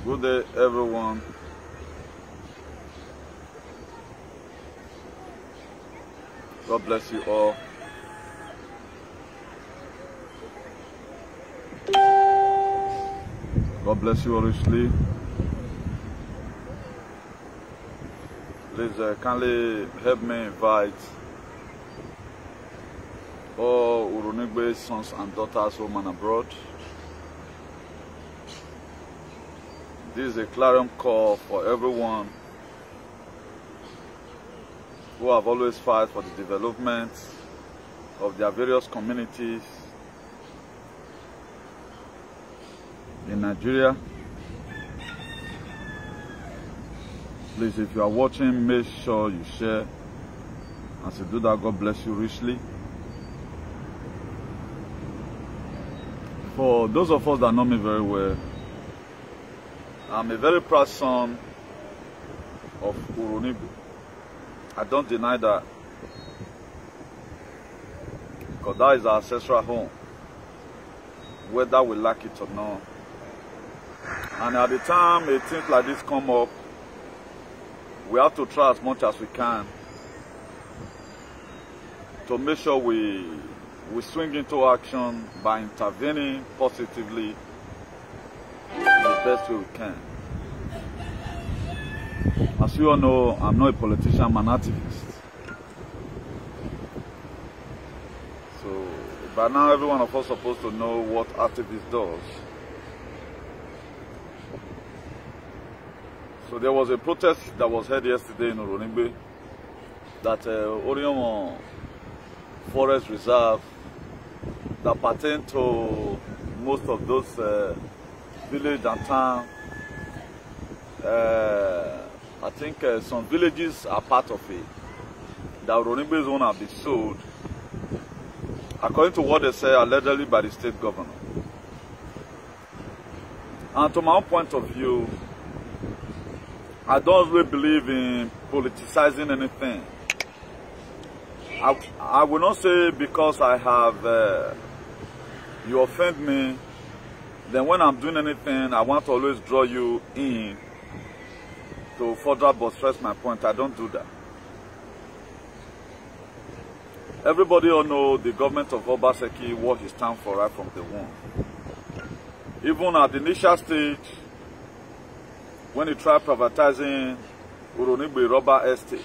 Good day, everyone. God bless you all. God bless you all richly. Please kindly help me invite all Urunigbe sons and daughters home and abroad. This is a clarion call for everyone who have always fought for the development of their various communities in Nigeria. Please, if you are watching, make sure you share. As you do that, God bless you richly. For those of us that know me very well, I'm a very proud son of Urunigbe. I don't deny that, because that is our ancestral home, whether we like it or not. And at the time a things like this come up, we have to try as much as we can to make sure we swing into action by intervening positively in the best way we can. As you all know, I'm not a politician, I'm an activist. So by now every one of us is supposed to know what activist does. So there was a protest that was held yesterday in Urunigbe that Oriomo Forest Reserve that pertain to most of those villages and towns. I think some villages are part of it. The Urunigbe zone have been sold, according to what they say, allegedly by the state governor. And to my own point of view, I don't really believe in politicizing anything. I will not say because I have, you offend me, then when I'm doing anything, I want to always draw you in to further buttress my point. I don't do that. Everybody all know the government of Obaseki, what he stands for right from the one. Even at the initial stage, when he tried privatizing Urunigbe Rubber Estate,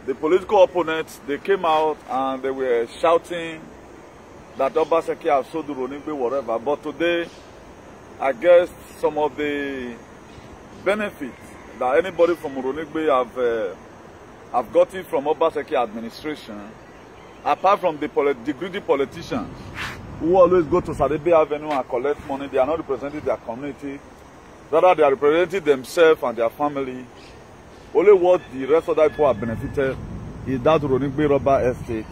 the political opponents, they came out and they were shouting that Obaseki has sold Urunigbe, whatever. But today, I guess some of the benefits that anybody from Urunigbe have gotten from Obaseki administration, apart from the greedy politicians who always go to Sadebe Avenue and collect money, they are not representing their community. Rather, they are representing themselves and their family. Only what the rest of the people have benefited is that Urunigbe Rubber Estate.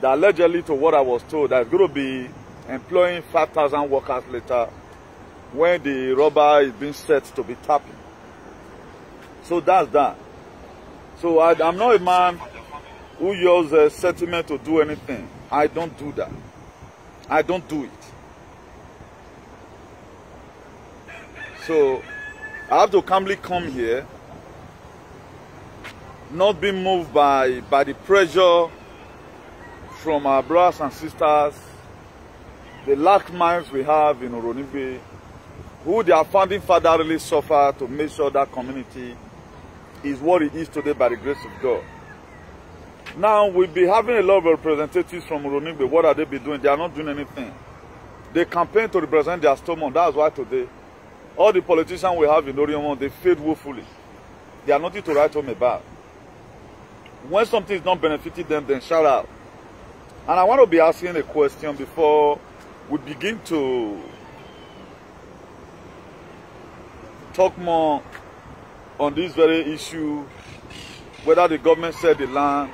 That allegedly, to what I was told, that is going to be employing 5,000 workers later when the rubber is being set to be tapping. So that's that. So I'm not a man who uses a sentiment to do anything. I don't do that. I don't do it. So I have to calmly come here, not be moved by the pressure from our brothers and sisters, the lack minds we have in Urunigbe, who their founding father really suffered to make sure that community is what it is today by the grace of God. Now we'll be having a lot of representatives from Urunigbe. What are they be doing? They are not doing anything. They campaign to represent their stomach. That's why today all the politicians we have in Oriomo, they failed woefully. They are nothing to write home about. When something is not benefiting them, then shout out. And I want to be asking a question before we begin to talk more on this very issue, whether the government said the land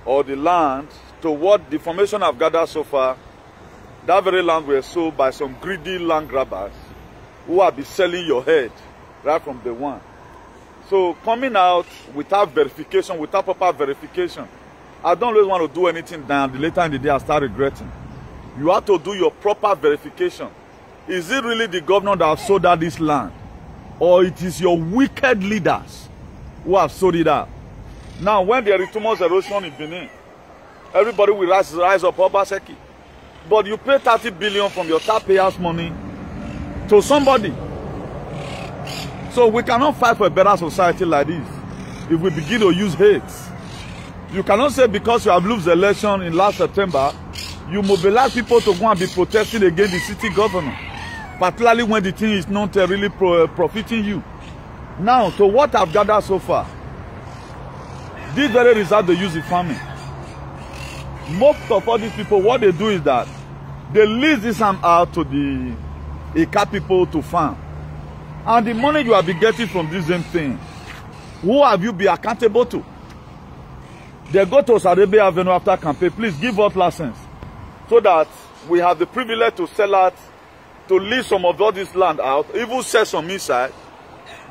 or the land, to what the information I've gathered so far, that very land was sold by some greedy land grabbers who have been selling your head right from day one. So coming out without verification, without proper verification, I don't always want to do anything, then later in the day I start regretting. You have to do your proper verification is it really the governor that have sold out this land? Or it is your wicked leaders who have sold it out? Now, when there is too much erosion in Benin, everybody will rise up Obaseki. But you pay 30 billion from your taxpayers' money to somebody. So we cannot fight for a better society like this if we begin to use hate. You cannot say because you have lost the election in last September, you mobilize people to go and be protesting against the city governor, particularly when the thing is not really profiting you. Now, to what I've gathered so far, this very result they use in farming. Most of all these people, what they do is that they lease this land out to the Ika people to farm. And the money you have been getting from this same thing, who have you been accountable to? They go to Sarebe Avenue after campaign, please give us license, so that we have the privilege to sell out, to lease some of all this land out, even sell some inside.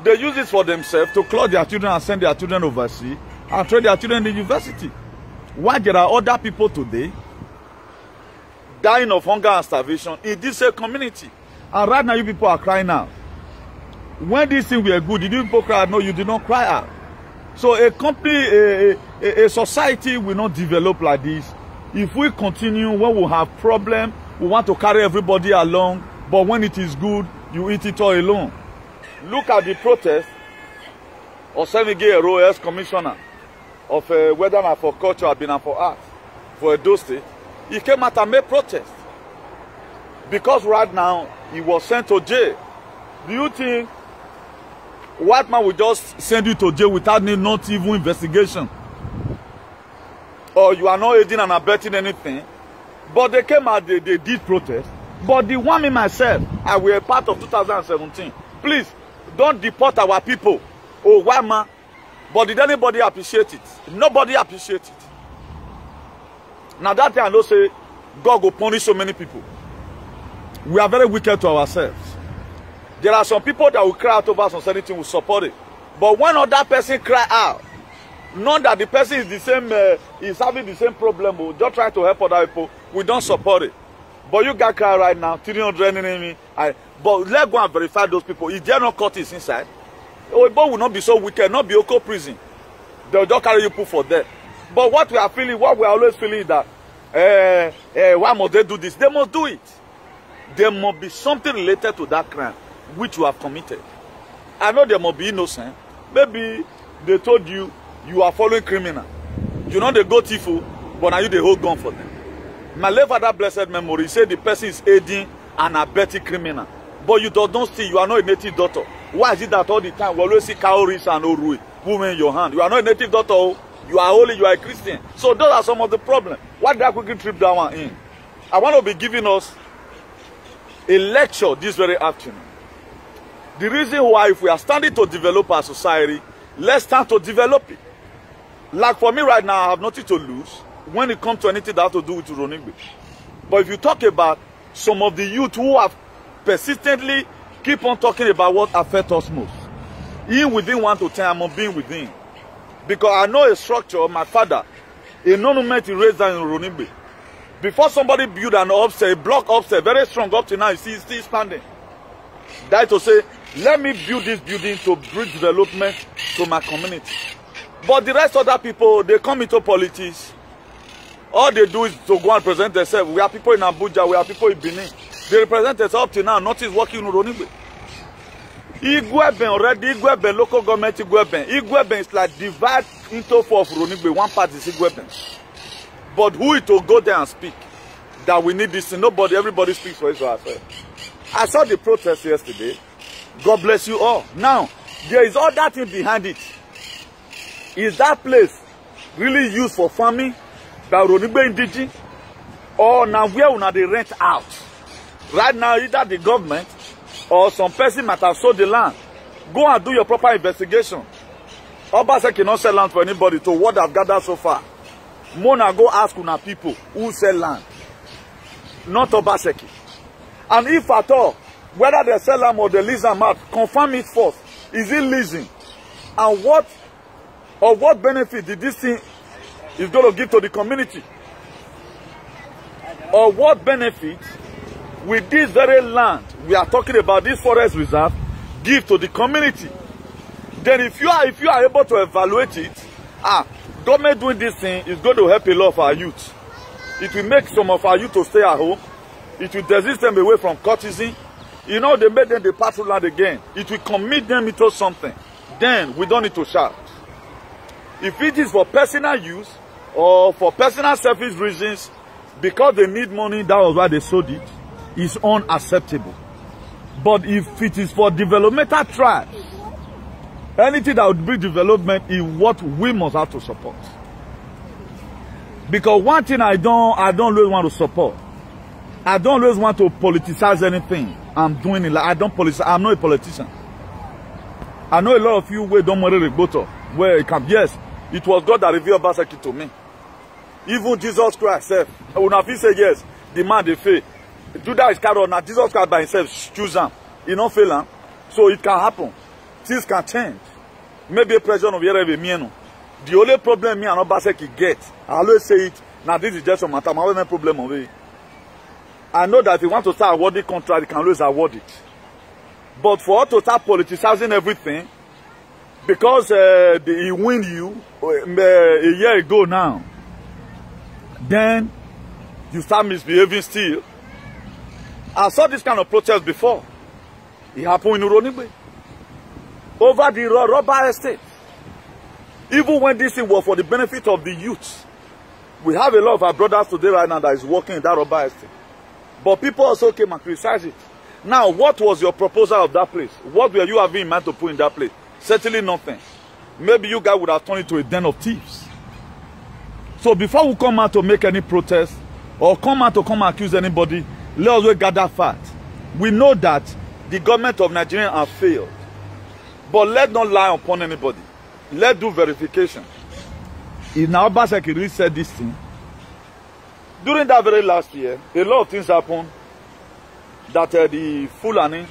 They use it for themselves to clothe their children and send their children overseas and train their children in university. Why there are other people today dying of hunger and starvation in this same community? And right now you people are crying out. When these things were good, did you people cry out? No, you did not cry out. So a company, a society will not develop like this if we continue. When we have problem, we want to carry everybody along, but when it is good, you eat it all alone. Look at the protest of Semige Ero, ex-commissioner of whether not for culture or been for arts for Edo State. He came out and made protest because right now he was sent to jail. Do you think white man will just send you to jail without not even investigation? Or you are not aiding and abetting anything? But they came out, they did protest. But the one me myself, I were a part of 2017. Please, don't deport our people. Oh, white man. But did anybody appreciate it? Nobody appreciates it. Now that day I know say, God will punish so many people. We are very wicked to ourselves. There are some people that will cry out over some certain thing, will support it. But when other person cry out, not that the person is the same, is having the same problem, we'll just try to help other people, we don't support it. But you got cry right now, 300 enemy. But let's go and verify those people. If they are not caught inside, Oibo will not be so wicked, not be Oko prison. They'll just carry you put for death. But what we are feeling, what we are always feeling is that, why must they do this? They must do it. There must be something related to that crime which you have committed. I know they must be innocent. Maybe they told you you are following criminal. You know they go thief, but now you they hold gun for them. My late father, blessed memory, said the person is aiding and abetting criminal. But you don't see, you are not a native doctor. Why is it that all the time we always see cowries and orui, women in your hand? You are not a native doctor. You are holy, you are a Christian. So those are some of the problems. Why did I quickly trip that one in? I want to be giving us a lecture this very afternoon. The reason why, if we are standing to develop our society, let's start to develop it. Like for me right now, I have nothing to lose when it comes to anything that has to do with Ronigbe. But if you talk about some of the youth who have persistently keep on talking about what affects us most, in within 1 to 10, I'm on being within. Because I know a structure, my father, a monument he raised down in Ronigbe. Before somebody build an upstairs, a block upstairs, very strong up to now, you see it's still standing. That to say, let me build this building to bring development to my community. But the rest of the people, they come into politics. All they do is to go and present themselves. We have people in Abuja, we have people in Benin. They represent themselves up to now, nothing is working in Ronigbe. Igweben already, Igweben, local government Igweben. Igweben is like divide into 4 of Ronigbe. One part is Igweben. But who is to go there and speak that we need this thing? Nobody, everybody speaks for Israel. I saw the protest yesterday. God bless you all. Now, there is all that thing behind it. Is that place really used for farming? That Ronigbe Indigi? Or now where will they rent out? Right now, either the government or some person might have sold the land. Go and do your proper investigation. Obaseki cannot sell land for anybody to what I've gathered so far. Mona go ask una people who sell land. Not Obaseki. And if at all, whether they sell them or they lease them out, confirm it first. Is it leasing? And what benefit did this thing is going to give to the community? Or what benefit with this very land we are talking about, this forest reserve, give to the community. Then if you are able to evaluate it, government doing this thing is going to help a lot of our youth. It will make some of our youth to stay at home. It will desist them away from courtesan. You know, they made them the patrol land again. It will commit them into something. Then we don't need to shout. If it is for personal use or for personal selfish reasons, because they need money, that was why they sold it, is unacceptable. But if it is for developmental tribes, anything that would bring development is what we must have to support. Because one thing I don't always want to support, I don't always want to politicize anything I'm doing it. Like I don't politicize. I'm not a politician. I know a lot of you where don't worry the where it can. Yes, it was God that revealed Obaseki to me. Even Jesus Christ said, when I say yes, the man they fail. Judas is carried on. Jesus Christ by himself choose him. He not fail him. So it can happen. Things can change. Maybe a president of Yerevi. The only problem me and Obaseki get, I always say it, now this is just a matter, my only problem of it. I know that if you want to start awarding contract, you can always award it. But for us to start politicizing everything, because he win you a year ago now, then you start misbehaving still. I saw this kind of protest before. It happened in Uronigbe. Over the rubber estate. Even when this thing was for the benefit of the youth. We have a lot of our brothers today right now that is working in that rubber estate. But people also came and criticized it. Now, what was your proposal of that place? What were you having in mind to put in that place? Certainly nothing. Maybe you guys would have turned it to a den of thieves. So before we come out to make any protest or come out to come accuse anybody, let us gather fact. We know that the government of Nigeria has failed. But let's not lie upon anybody. Let's do verification. If now Obaseki really said this thing, during that very last year, a lot of things happened that the Fulani,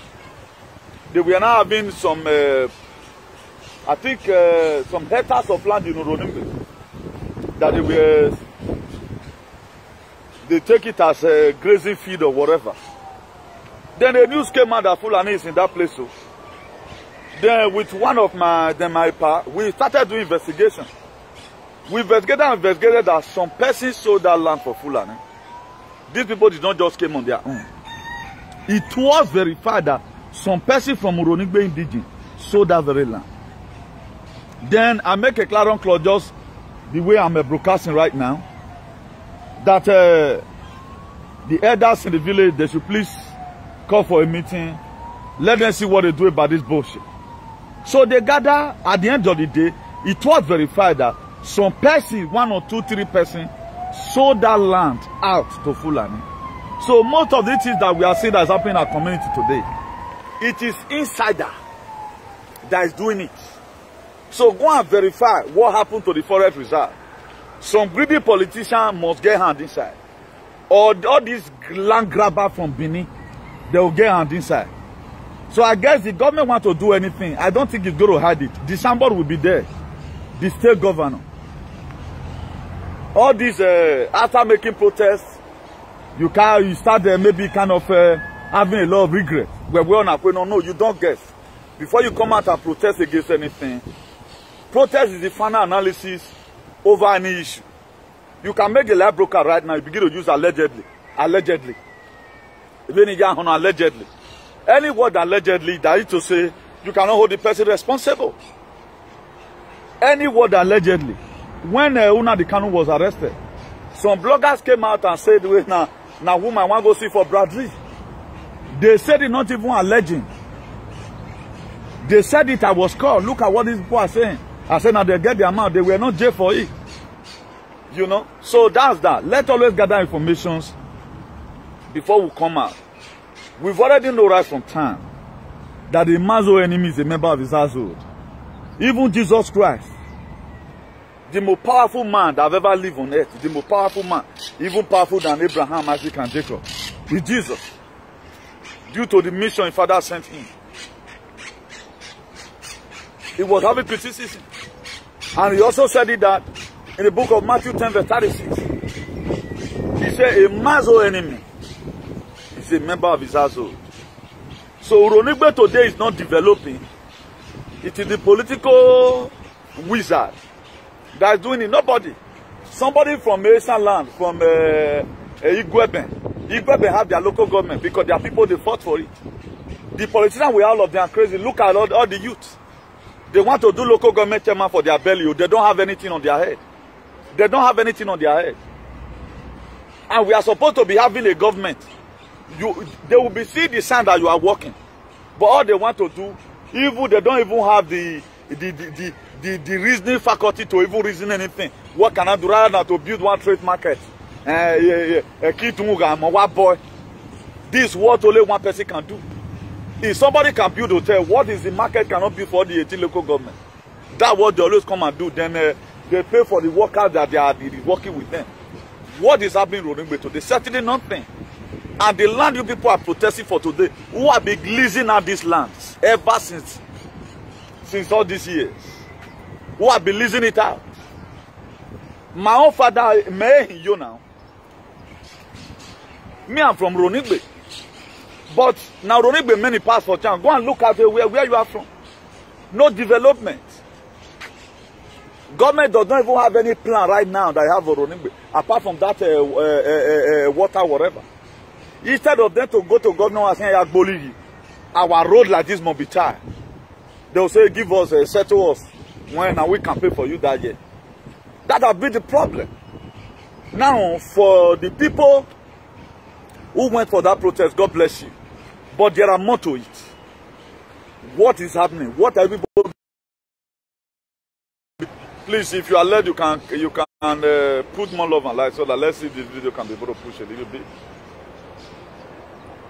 they were now having some, I think, some hectares of land in Uronigbe that they take it as a grazing field or whatever. Then the news came out that Fulani is in that place. So. Then with one of my pa, we started doing investigation. We investigated that some persons sold that land for Fulani. These people did not just come on their own. It was verified that some person from Uronigbe indigenous sold that very land. Then I make a clarion call just the way I'm broadcasting right now, that the elders in the village, they should please call for a meeting. Let them see what they do about this bullshit. So they gather. At the end of the day, it was verified that some person, 1 or 2, 3 persons, sold that land out to Fulani. So most of the things that we are seeing that is happening in our community today, it is insider that is doing it. So go and verify what happened to the forest reserve. Some greedy politician must get hand inside. Or all these land grabbers from Benin, they will get hand inside. So I guess the government want to do anything. I don't think it's going to hide it. The somebody will be there. The state governor. All these, after making protests, you start maybe kind of having a lot of regret. But we're not going, no, you don't guess. Before you come out and protest against anything, protest is the final analysis over any issue. You can make a life broker right now. You begin to use allegedly. Allegedly. Allegedly. Any word allegedly that is to say, you cannot hold the person responsible. Any word allegedly. When Nnamdi Kanu was arrested, some bloggers came out and said, wait, now woman want to go see for Bradley. They said it not even alleging. They said it, I was called. Look at what these people are saying. I said, now they get the amount. They were not jailed for it. You know? So that's that. Let's always gather information before we come out. We've already know right from time that the Mazo enemy is a member of his household. Even Jesus Christ, the most powerful man that have ever lived on earth, the most powerful man, even powerful than Abraham, Isaac, and Jacob, is Jesus. Due to the mission his father sent him. He was having criticism. And he also said it that in the book of Matthew 10 verse 36. He said, a Mazo enemy is is a member of his household. So Ronigbe today is not developing. It is the political wizard that is doing it. Nobody. Somebody from Asian land, from Igweben. Igweben have their local government because their people, they fought for it. The politicians, we all of them are crazy. Look at all the youth. They want to do local government chairman for their belly. They don't have anything on their head. They don't have anything on their head. And we are supposed to be having a government. They will be seeing the sign that you are working. But all they want to do, even they don't even have the reasoning faculty to even reason anything. What can I do rather than to build one trade market? Boy. This is what only one person can do. If somebody can build a hotel, what is the market cannot be for the 18 local government? That's what they always come and do. Then they pay for the workers that they are working with them. What is happening in Ronigbe today? Certainly nothing. And the land you people are protesting for today, who have been leasing out these lands ever since all these years, who have been leasing it out. My own father, you now. Me, I'm from Ronigbe. But now Ronigbe many pass for chance. Go and look at where you are from. No development. Government does not even have any plan right now that I have for Ronigbe, apart from that water, whatever. Instead of them to go to governor and say, our road like this must be tied. They will say, give us, settle us, when we can pay for you that year. That has been the problem. Now, for the people who went for that protest, God bless you. But there are more to it. What is happening? What are people? Please, if you are led, you can put more love and light so that let's see this video can be able to push a little bit.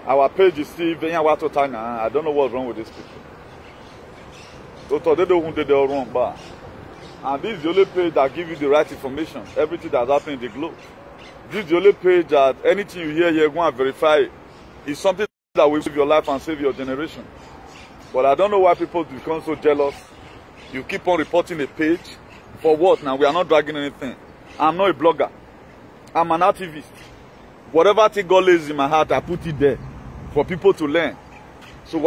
Our page is still very time. I don't know what's wrong with these people. They don't do wrong, but and this is the only page that gives you the right information. Everything that's happening in the globe. This is the only page that anything you hear here, go and verify is something that will save your life and save your generation. But I don't know why people become so jealous. You keep on reporting a page. For what now? We are not dragging anything. I'm not a blogger. I'm an activist. Whatever thing God lays in my heart, I put it there for people to learn. So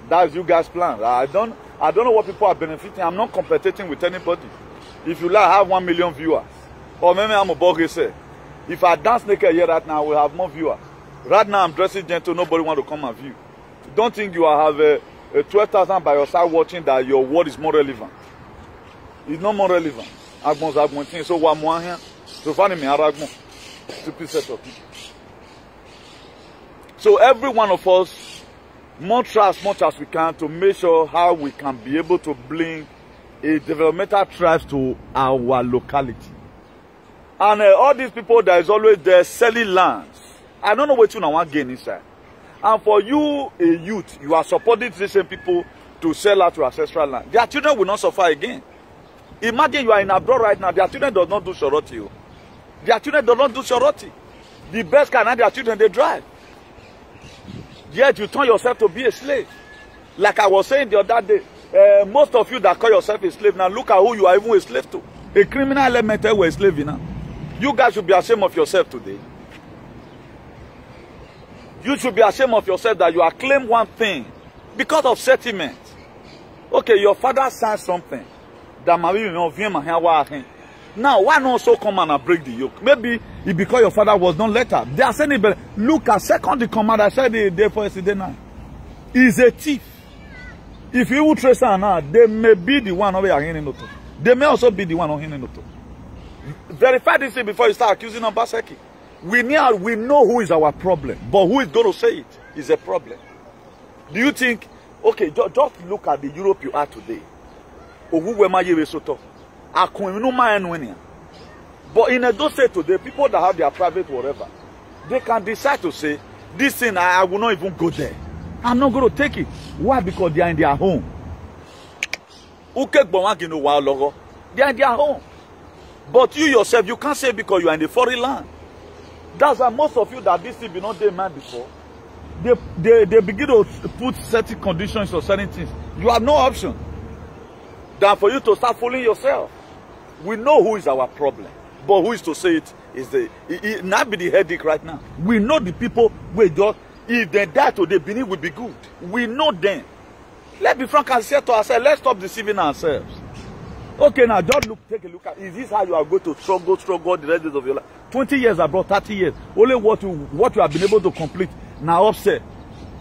that's you guys' plan. I don't know what people are benefiting. I'm not competing with anybody. If you like, I have 1 million viewers. Or maybe I'm a bugger. If I dance naked here right now, we'll have more viewers. Right now, I'm dressing gentle. Nobody want to come and view. Don't think you have a 12,000 by your side watching that your word is more relevant. It's not more relevant. So what more here? So find me stupid set of people. So every one of us must try as much as we can to make sure how we can be able to bring a developmental drive to our locality. And all these people that is always there selling lands. I don't know what you want to gain inside. And for you, a youth, you are supporting the same people to sell out your ancestral land. Their children will not suffer again. Imagine you are in abroad right now. Their children do not do shoroti. Their children do not do shoroti. The best kind of their children, they drive. Yet you turn yourself to be a slave. Like I was saying the other day, most of you that call yourself a slave, now look at who you are even a slave to. A criminal element were a slave now. You guys should be ashamed of yourself today. You should be ashamed of yourself that you are claimed one thing because of settlement. Okay, your father signed something that now why not so come and break the yoke? Maybe it's because your father was not letter. They are saying it, but look at second the commander said the day for yesterday night. He's a thief. If you will trace her now, they may be the one over here. They may also be the one on here. Verify this thing before you start accusing Obaseki. We know who is our problem, but who is going to say it is a problem. Do you think, okay, just look at the Europe you are today. But in Edo State today, people that have their private whatever, they can decide to say, this thing, I will not even go there. I'm not going to take it. Why? Because they are in their home. They are in their home. But you yourself, you can't say because you are in the foreign land. That's why most of you that this thing be not demand before, they begin to put certain conditions or certain things. You have no option than for you to start fooling yourself. We know who is our problem. But who is to say it is it not be the headache right now. We know the people we just, if they die today, Benin will be good. We know them. Let's be frank and say to ourselves, let's stop deceiving ourselves. Okay, now just look, take a look at, is this how you are going to struggle the rest of your life? 20 years abroad, 30 years. Only what you have been able to complete. Now upset.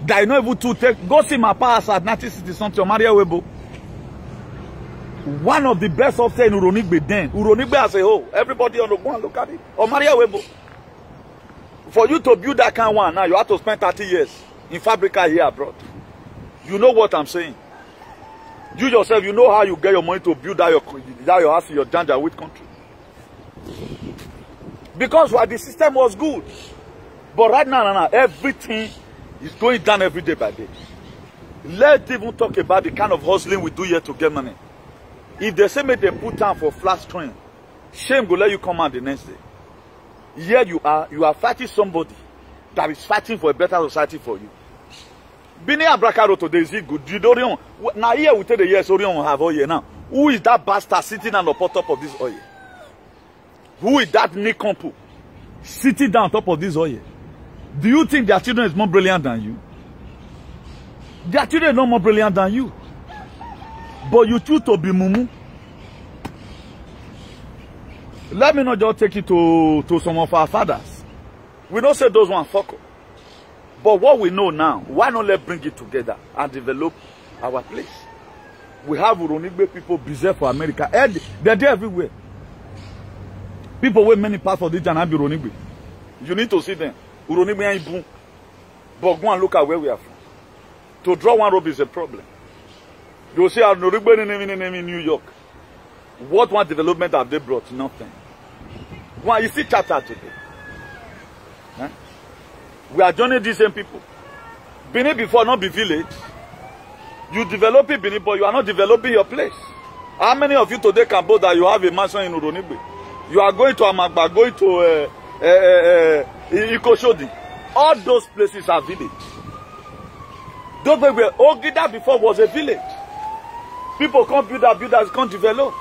That you not able to take, go see my past at 1960 something, Maria Webo. One of the best offset in Uronigbe then. Uronigbe as a whole. Everybody on the go and look at it. Or Maria Webo. For you to build that kind of one now, you have to spend 30 years in Fabrica here abroad. You know what I'm saying? You yourself, you know how you get your money to build that your house in your Janjaweed country. Because the system was good. But right now, everything is going down every day by day. Let's even talk about the kind of hustling we do here to get money. If they say make them put down for flash train, shame go let you come out the next day. Here you are fighting somebody that is fighting for a better society for you. Bini Abrakaro today is it good? You don't now here we tell the yes, Orion have oil now. Who is that bastard sitting on the top of this oil? Who is that Nikompu sitting down on top of this oil? Do you think their children is more brilliant than you? Their children are not more brilliant than you. But you choose to be mumu. Let me not just take it to some of our fathers. We don't say those ones fuck up. But what we know now, why not let's bring it together and develop our place? We have Uronigbe people busy for America. And they're there everywhere. People with many parts of this and be Uronigbe. You need to see them. Uronigbe ain't boom. But go and look at where we are from. To draw one rope is a problem. You see Uronigbe in New York. What one development have they brought? Nothing. One, you see chapter today. Huh? We are joining these same people. Benin before not be village. You develop it Benin, but you are not developing your place. How many of you today can boast that you have a mansion in Uronigbe? You are going to Amagba, going to Ikoshodi. All those places are village. Those were Ogida before was a village. People can't build that, builders can't develop.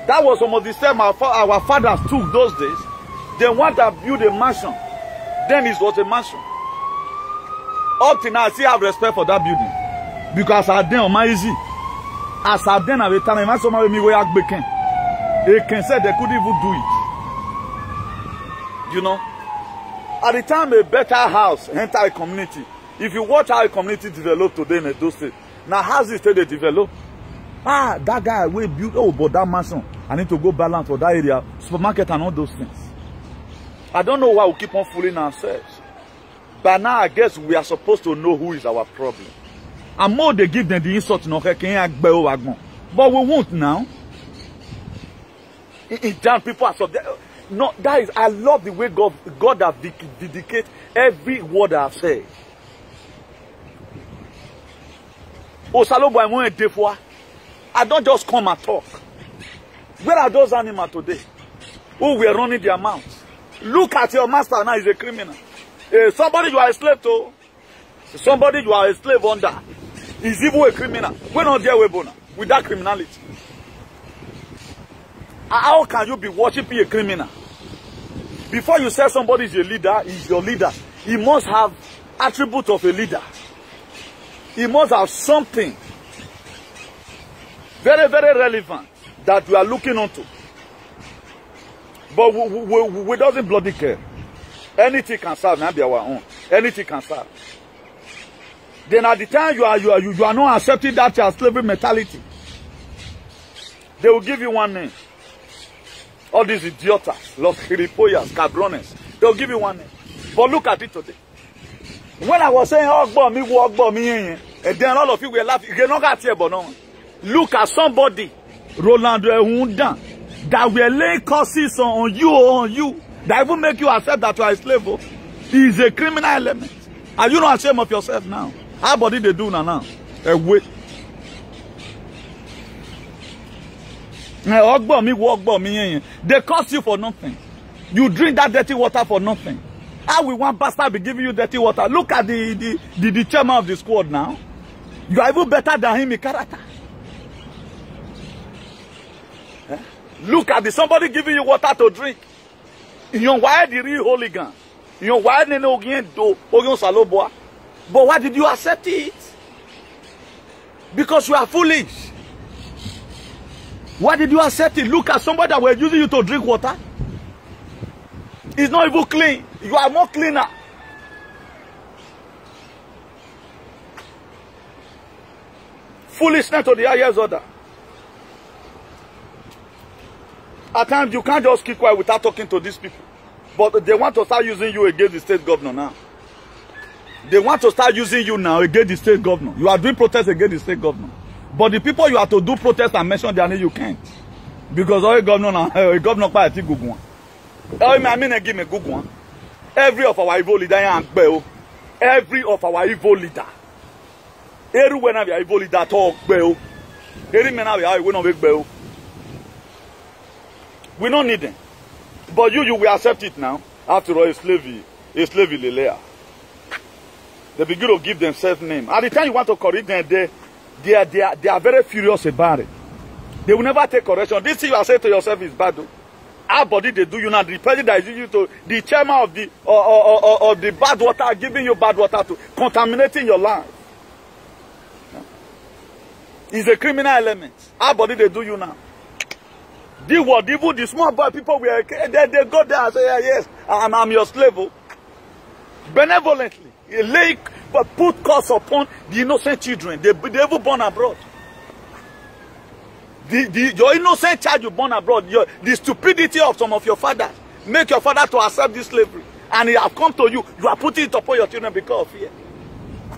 That was some of the steps our fathers took those days. They want to build a mansion. Then it was a mansion. Up till now, I still have respect for that building. Because I did on my easy. As I did at the time, I saw me way back. They can say they couldn't even do it. You know? At the time, a better house enter a community. If you watch how a community developed today in Edo State, now houses they develop. Ah, that guy will build, oh, but that mansion, I need to go balance for that area, supermarket and all those things. I don't know why we keep on fooling ourselves. But now I guess we are supposed to know who is our problem. And more they give them the insult, but we won't now. Damn, people are so no, that is, I love the way God has dedicated every word I have said. Oh, Salobo, I want a day for. I don't just come and talk. Where are those animals today? Who were running their mouths? Look at your master now, he's a criminal. Somebody you are a slave to. Somebody you are a slave under. Is even a criminal. We're not there with that criminality. How can you be worshiping a criminal? Before you say somebody is a leader, is your leader, he must have attributes of a leader. He must have something very, very relevant that we are looking onto. But we doesn't bloody care. Anything can serve, not be our own. Anything can serve. Then at the time you are not accepting that your slavery mentality, they will give you one name. All these idiotas, los gilipollas, cabrones, they will give you one name. But look at it today. When I was saying, oh, me, and then all of you were laughing. You not got here, but no. Look at somebody, Roland Ehundan, that were laying curses on you, that even make you accept that you are a slave. He is a criminal element. Are you not ashamed of yourself now? How about it they do now? Wait. They curse you for nothing. You drink that dirty water for nothing. How will one bastard be giving you dirty water? Look at the chairman of the squad now. You are even better than him in character. Look at somebody giving you water to drink. You're wired the real hooligan. You're wired in Ogian do Ogion Saloboa. But why did you accept it? Because you are foolish. Why did you accept it? Look at somebody that were using you to drink water. It's not even clean. You are more cleaner. Foolishness to the highest order. At times you can't just keep quiet without talking to these people. But they want to start using you against the state governor now. They want to start using you now against the state governor. You are doing protests against the state governor. But the people you have to do protests and mention their name, you can't. Because all governor now, governor quite a good one. I mean, give me a good one. Every of our evil leader, every of our evil leader. Everywhere we are evil leader talk bell. Every man we are we not make bell. We don't need them. But you will accept it now. After all, it's slavery layer. They begin to give themselves name. At the time you want to correct them, they are very furious about it. They will never take correction. This thing you are saying to yourself is bad. Our body they do you now. The president that is using you to the chairman of the bad water, giving you bad water to contaminating your life. It's a criminal element. Our body they do you now. The word, even the small boy people they go there and say, yes, I'm your slave. Benevolently. But put curse upon the innocent children. They ever born abroad. Your innocent child you born abroad, the stupidity of some of your fathers make your father to accept this slavery. And he have come to you, you are putting it upon your children because of fear.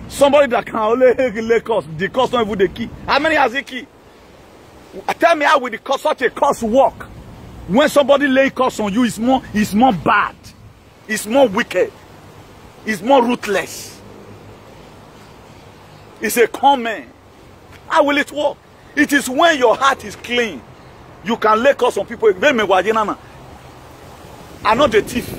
Somebody that can only lay curse, the curse not even the key. How many has the key? Tell me how will such a curse work? When somebody lay curse on you, it's more bad. It's more wicked. It's more ruthless. It's a comment. How will it work? It is when your heart is clean. You can lay curse on people. I'm not a thief.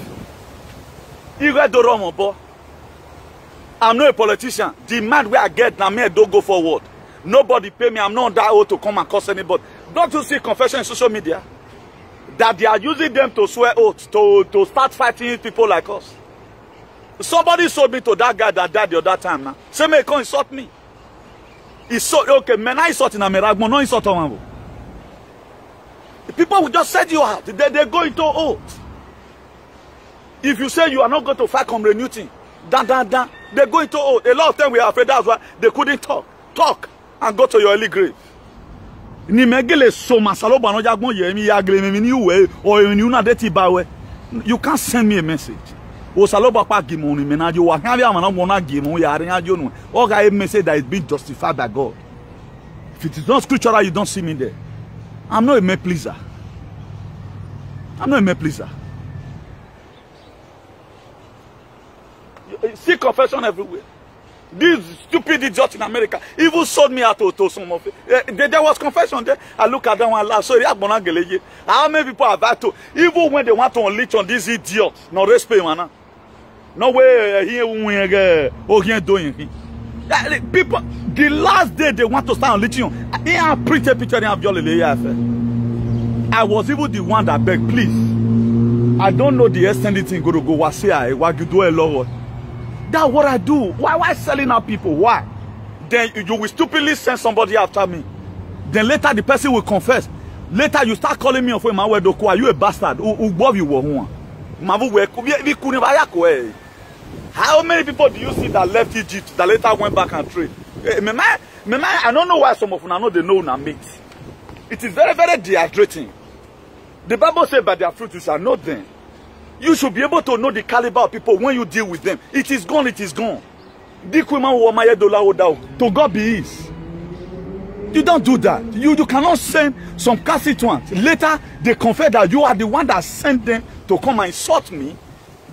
I'm not a politician. The man where I get now, me don't go forward. Nobody pay me. I'm not that old to come and curse anybody. Don't you see confession in social media? That they are using them to swear oaths, to start fighting people like us. Somebody sold me to that guy that died the other time now. Say me come insult me. Okay, men I insult in America, no insult on. People will just set you out. They go into oath. If you say you are not going to fight Comrade Newton, they go into oath. A lot of them we are afraid that's why they couldn't talk and go to your early grave. You can't send me a message. You can't a message that is being justified by God. If it is not scriptural, you don't see me there. I'm not a man pleaser. I'm not a man pleaser. You see confession everywhere. These stupid idiots in America even sold me out to some of it. There was confession there. I look at them and laugh. Sorry, how many people have had to, even when they want to unleash on these idiots, no respect, man. No way here doing people. The last day they want to start unleashing on. I print a picture of I was even the one that begged, please. I don't know the extended thing go to go. That's what I do. Why selling out people? Why? Then you will stupidly send somebody after me. Then later the person will confess. Later you start calling me on phone. Are you a bastard? How many people do you see that left Egypt that later went back and trade? I don't know why some of them know they know na meat. It is very, very dehydrating. The Bible says by their fruit you shall know them. You should be able to know the caliber of people when you deal with them. It is gone, it is gone. To God be his. You don't do that. You cannot send some constituents. Later, they confess that you are the one that sent them to come and insult me.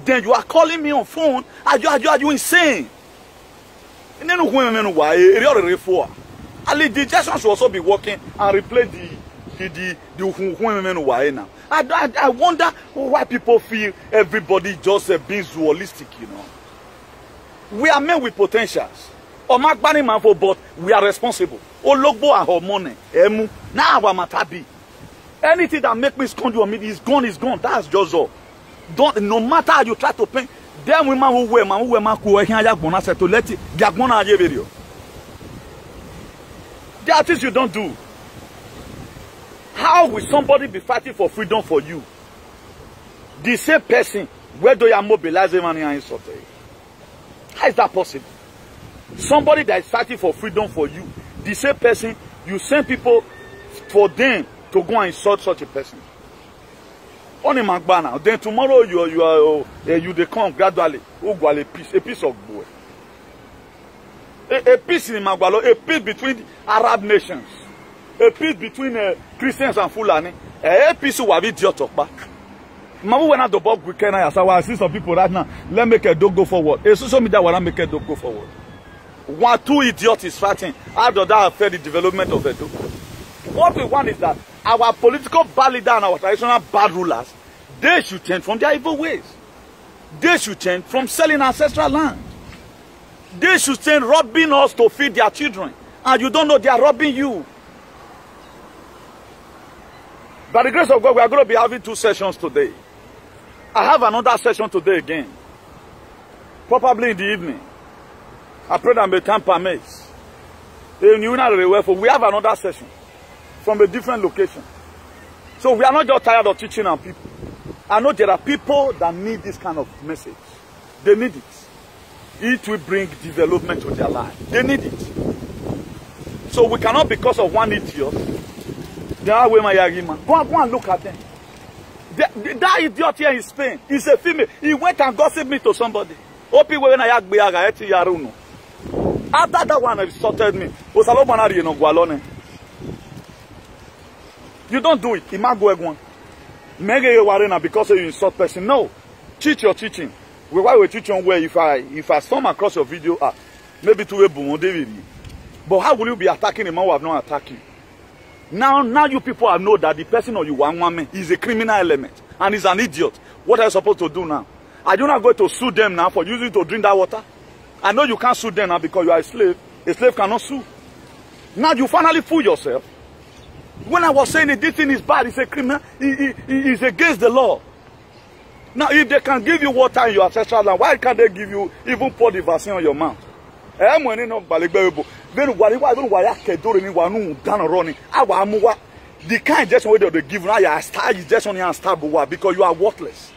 Then you are calling me on phone. Are you insane? And then the digestion should also be working and replace the now. I wonder why people feel everybody just being dualistic, you know. We are men with potentials. But we are responsible. Ologbo and her money. Now our matabi. Anything that make me scorn you on me is gone, is gone. That's just all. Don't, no matter how you try to paint, them women who wear who wear to let it, they are gonna have video. There are things you don't do. How will somebody be fighting for freedom for you? The same person, where do you mobilize him and insult him? How is that possible? Somebody that is fighting for freedom for you, the same person, you send people for them to go and insult such a person. Only Magbana. Then tomorrow you they come gradually. A piece of boy. A peace in Magbalo, a peace between Arab nations, a peace between Christians and Fulani, a peace who have idiot of back. Mamu went out the box weekend. I see some people right now. Let's make a dog go forward. A social media will make a dog go forward. 1, 2 idiots is fighting. How does that affect the development of Edo? What we want is that our political bad leaders and our traditional bad rulers, they should change from their evil ways. They should change from selling ancestral land. They should change robbing us to feed their children. And you don't know they are robbing you. By the grace of God, we are going to be having 2 sessions today. I have another session today again. Probably in the evening. I pray that my time permits. We have another session from a different location. So we are not just tired of teaching our people. I know there are people that need this kind of message. They need it. It will bring development to their life. They need it. So we cannot, because of one idiot, go and look at them. That idiot here in Spain is a female. He went and gossiped me to somebody. After that one insulted me. You don't do it. Because you insult person. No. Teach your teaching. Why we teach on where if I storm across your video, maybe to a boom, but how will you be attacking a man who have not attacked you? Now you people have know that the person or you one is a criminal element and is an idiot. What are you supposed to do now? Are you not going to sue them now for using to drink that water? I know you can't sue them now because you are a slave. A slave cannot sue. Now you finally fool yourself. When I was saying that this thing is bad, it's a criminal, it is against the law. Now if they can give you water in your ancestral land, why can't they give you, even pour the vaccine on your mouth? The kind of injection they give now, you just only unstable because you are worthless.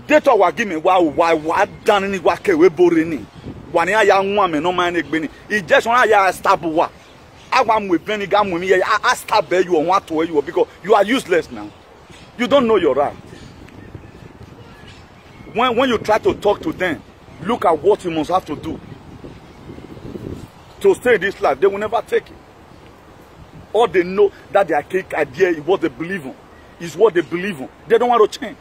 They talk about give me why done any work we boring. One young woman no man it just only unstable. I want with penny gum with me. I stab you on what way you because you are useless now. You don't know your right. When you try to talk to them, look at what you must have to do to stay in this life. They will never take it. All they know that their cake idea is what they believe in. Is what they believe in. They don't want to change.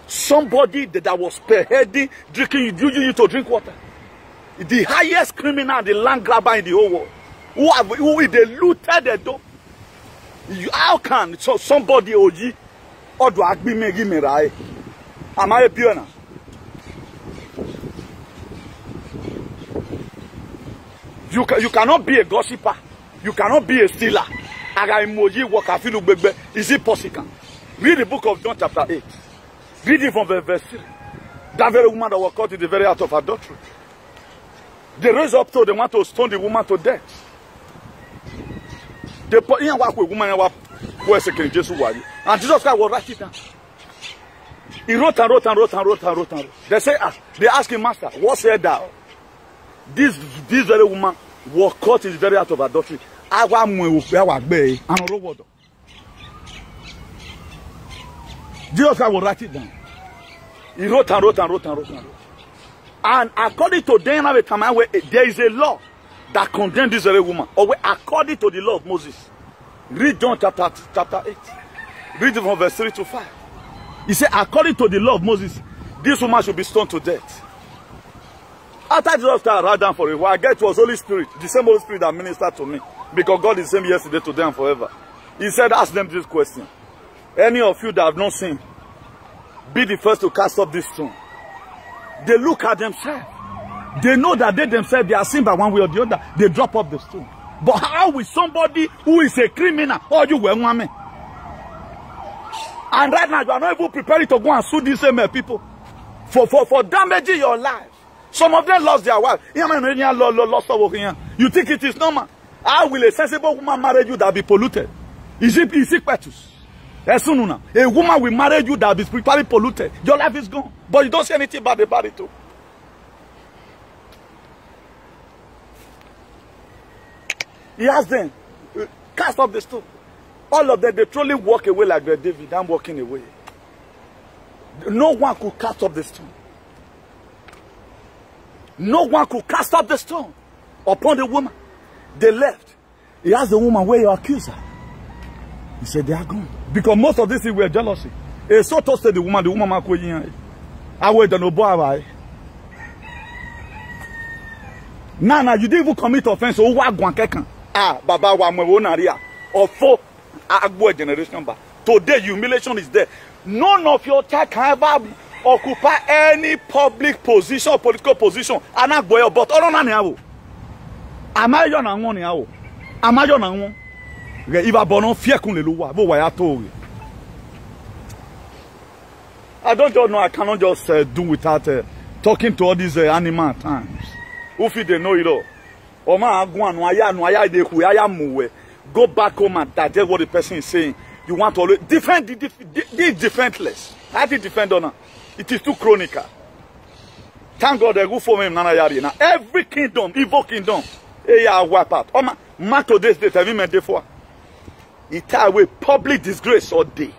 Somebody that was spearheading, drinking, you to drink water. The highest criminal, the land grabber in the whole world. Who they looted the door. How can somebody OG or do I be making me right? Am I a pioneer? You cannot be a gossiper. You cannot be a stealer. Is it possible? Read the book of John chapter 8. Read it from verse 3. That very woman that was caught in the very act of adultery. They raised up to they want to stone the woman to death. They put in a woman and Jesus Christ will write it down. He wrote and wrote. They say, they ask him, Master, what said thou? This very woman was caught in the very act of adultery. Jesus Christ will write it down. He wrote and wrote. And according to them, there is a law that condemns this very woman. Or according to the law of Moses. Read John chapter 8. Read it from verse 3 to 5. He said, according to the law of Moses, this woman should be stoned to death. After Jesus Christ wrote down for a while, I get it was Holy Spirit, the same Holy Spirit that ministered to me. Because God is the same yesterday, today, and forever. He said, ask them this question. Any of you that have not sinned, be the first to cast up this stone. They look at themselves. They know that they themselves, they are sinned by one way or the other. They drop up the stone. But how will somebody who is a criminal or you will want me? And right now you are not even prepared to go and sue these same people for damaging your life. Some of them lost their wife. You think it is normal? How will a sensible woman marry you that be polluted? Is it petus? A woman will marry you that be spiritually polluted. Your life is gone. But you don't say anything about it too. He asked them, cast off the stone. All of them, they truly walk away like Brother David. I'm walking away. No one could cast off the stone. No one could cast off the stone upon the woman. They left. He asked the woman, where your accuser? He said, they are gone. Because most of this were jealousy. He so toasted the woman I wait on no boy. Now, you didn't even commit offense. Baba wa mwewonaria or four Agbo generation back. Today humiliation is there. None of your child can ever occupy any public position or political position. Anagboyo but orona ni awo. Amayo na won ni awo. Amayo na won. Re iba bono fie kun le lo wa bo wa ya to. I don't just know, I cannot just do without talking to all these animal at times. Who feel they know it all. Go back home and digest what the person is saying. You want to always defend this defenseless. I think defend on it is too chronical. Thank God they go for him. Now every kingdom, evil kingdom, wipe out. Mark today's date, have you meant before? It away public disgrace all day.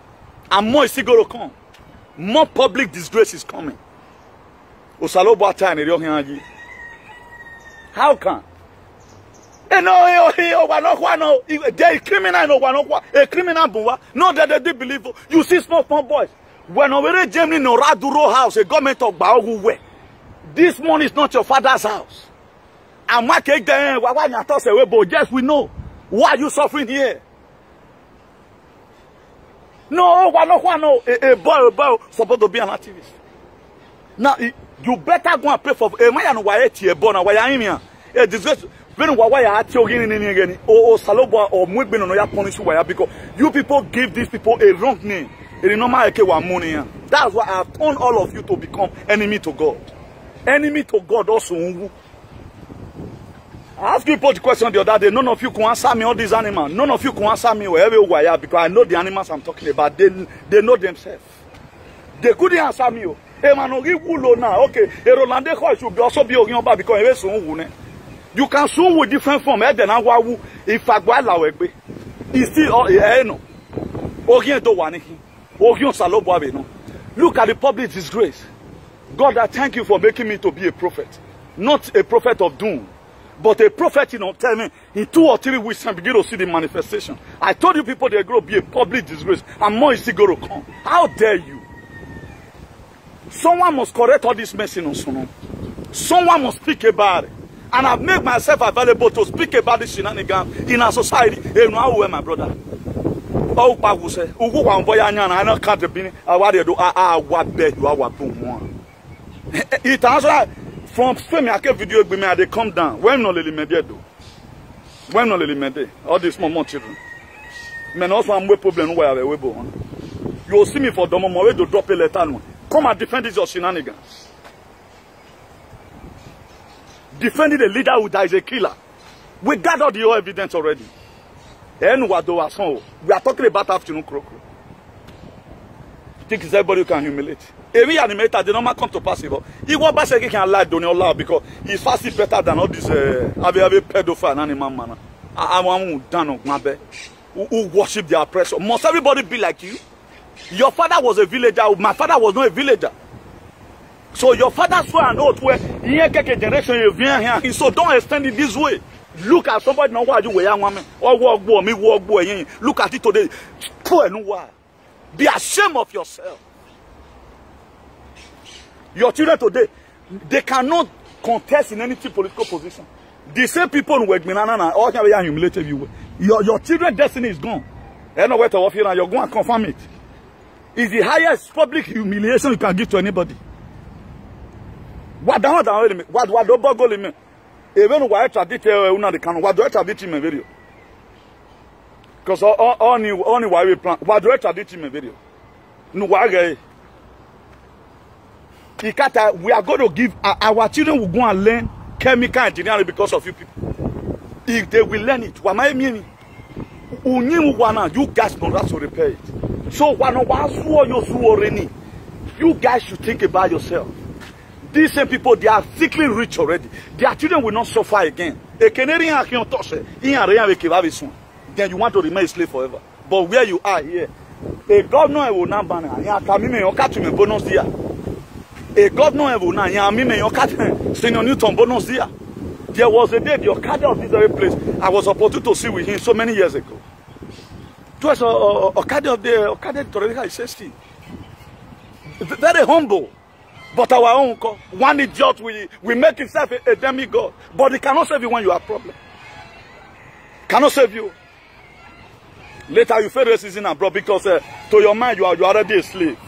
And more is going to come. More public disgrace is coming. How can? No, they criminal no a criminal buwa. No, that they did believe. You see small boys. When over Germany no Raduro house, a government of Baogu. This one is not your father's house. And my cake then yes, we know. Why are you suffering here? No, a boy supposed to be an activist. Now you better go and pray for a man and why a born a why a disgrace. Because you people give these people a wrong name. That's why I have turned all of you to become enemy to God. Enemy to God also. I asked people the question the other day. None of you can answer me all these animals. None of you can answer me wherever you are because I know the animals I'm talking about. They know themselves. They couldn't answer me. Okay, should also be because you can soon with different form. If I go out, it's still no. Look at the public disgrace. God, I thank you for making me to be a prophet. Not a prophet of doom, but a prophet, tell me, in 2 or 3 weeks time begin to see the manifestation. I told you people they're going to be a public disgrace, and more is still going to come. How dare you? Someone must correct all this messing on Suno. Someone must speak about it. And I've made myself available to speak about this shenanigans in our society. Hey, now where my brother? Oh, Pagu say, Ugu one boy, I know can't be. I want to do. What bet you are what boom. It answer from swimming. I can video with me. They come down. When no really made do. When no really made all these small children. Men also I'm with problem where I will. You will see me for the moment to drop a letter. Come and defend this your shenanigans. Defending the leader who is a killer. We gathered the whole evidence already. We are talking about afternoon crow. Think everybody can humiliate. Every animator did not come to pass it. He was back can lie don't allow because he's fastly better than all this pedophile and animal man. I want done on Mabe who worship their oppressor. Must everybody be like you? Your father was a villager. My father was not a villager. So your father swore an oath where generation you here. So don't extend it this way. Look at somebody now what you were young woman or walk boy, me walk boy. Look at it today. Be ashamed of yourself. Your children today, they cannot contest in any political position. The same people who work all can be humiliated you. Your children's destiny is gone. I know where to offer and you're going to confirm it. It's the highest public humiliation you can give to anybody. What Even why extradite una the can why do extradite me video? Because only why we plan why do extradite me video? No why guy. We are going to give our children will go and learn chemical engineering because of you people. If they will learn it, you guys know how to repair it. So you guys should think about yourself. These same people, they are thickly rich already. Their children will not suffer again. Then you want to remain a slave forever. But where you are here, a governor will not ban a governor will not Senior Newton bonus there. There was a day the Okada of this very place I was supposed to see with him so many years ago. It was Okada of the Okada Toreka is 60. Very humble. But our own one idiot we make himself a demigod. But he cannot save you when you have problem. Cannot save you. Later you face racism and bro because to your mind you are already a slave.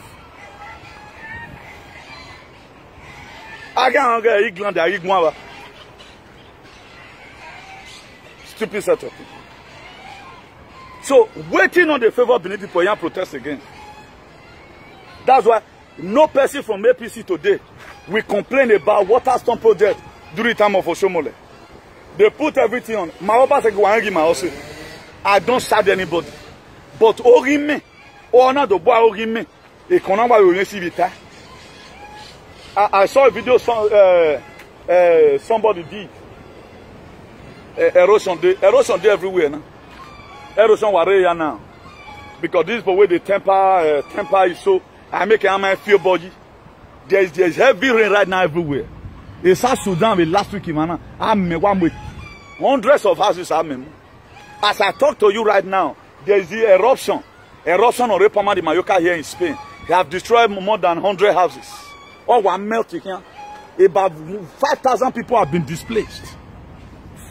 Stupid set of people. So waiting on the favor of Benin people and protest again. That's why no person from APC today will complain about water storm project during the time of Oshomole. They put everything on. I don't serve anybody. But Orime, or not the boy Orime, I saw a video somebody did. Erosion day everywhere now. Erosion warrior now. Because this is the way the temper is so I make a man feel body. There's heavy rain right now everywhere. In South Sudan with last week, man, I'm 1 week. Hundreds of houses are me. As I talk to you right now, there is the eruption. Eruption of Repama de Mallorca here in Spain. They have destroyed more than 100 houses. All were melting here. About 5,000 people have been displaced.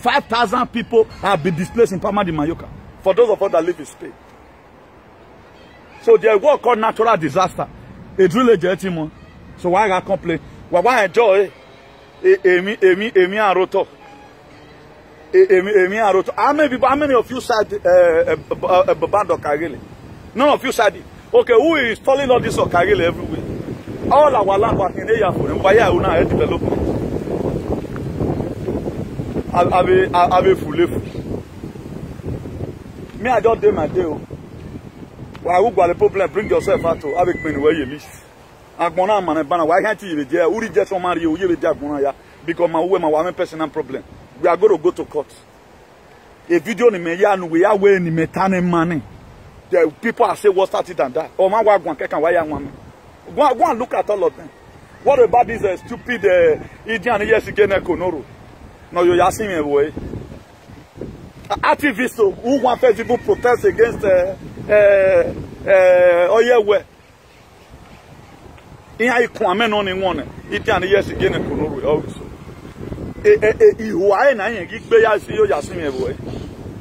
5,000 people have been displaced in Palma de Mallorca. For those of us that live in Spain. So there is what called natural disaster. A drill legitimate. So why I complain? Why enjoy? Emi aroto. Emi aroto. How many of you said band Okagele? None of you said it. Okay, who is installing all this Okagele everywhere? All our land back in there for them. Why are we not development? Ave fully. Me, I just do my deal. Why would the problem bring yourself out to avec me where you live? Agbona man bana why can't you there? Who reject from marry you be there agbona because my woman personal problem. We are going to go to court. A video ni me ya no we are way ni metane money. The people are say what started and that. Oh man, why ya one? Go and look at all of them. What about this stupid Indian yes again Konoro? No, you're asking me away. Activists who want people protest against where? In I come on in one. Indian yes again Konoro also.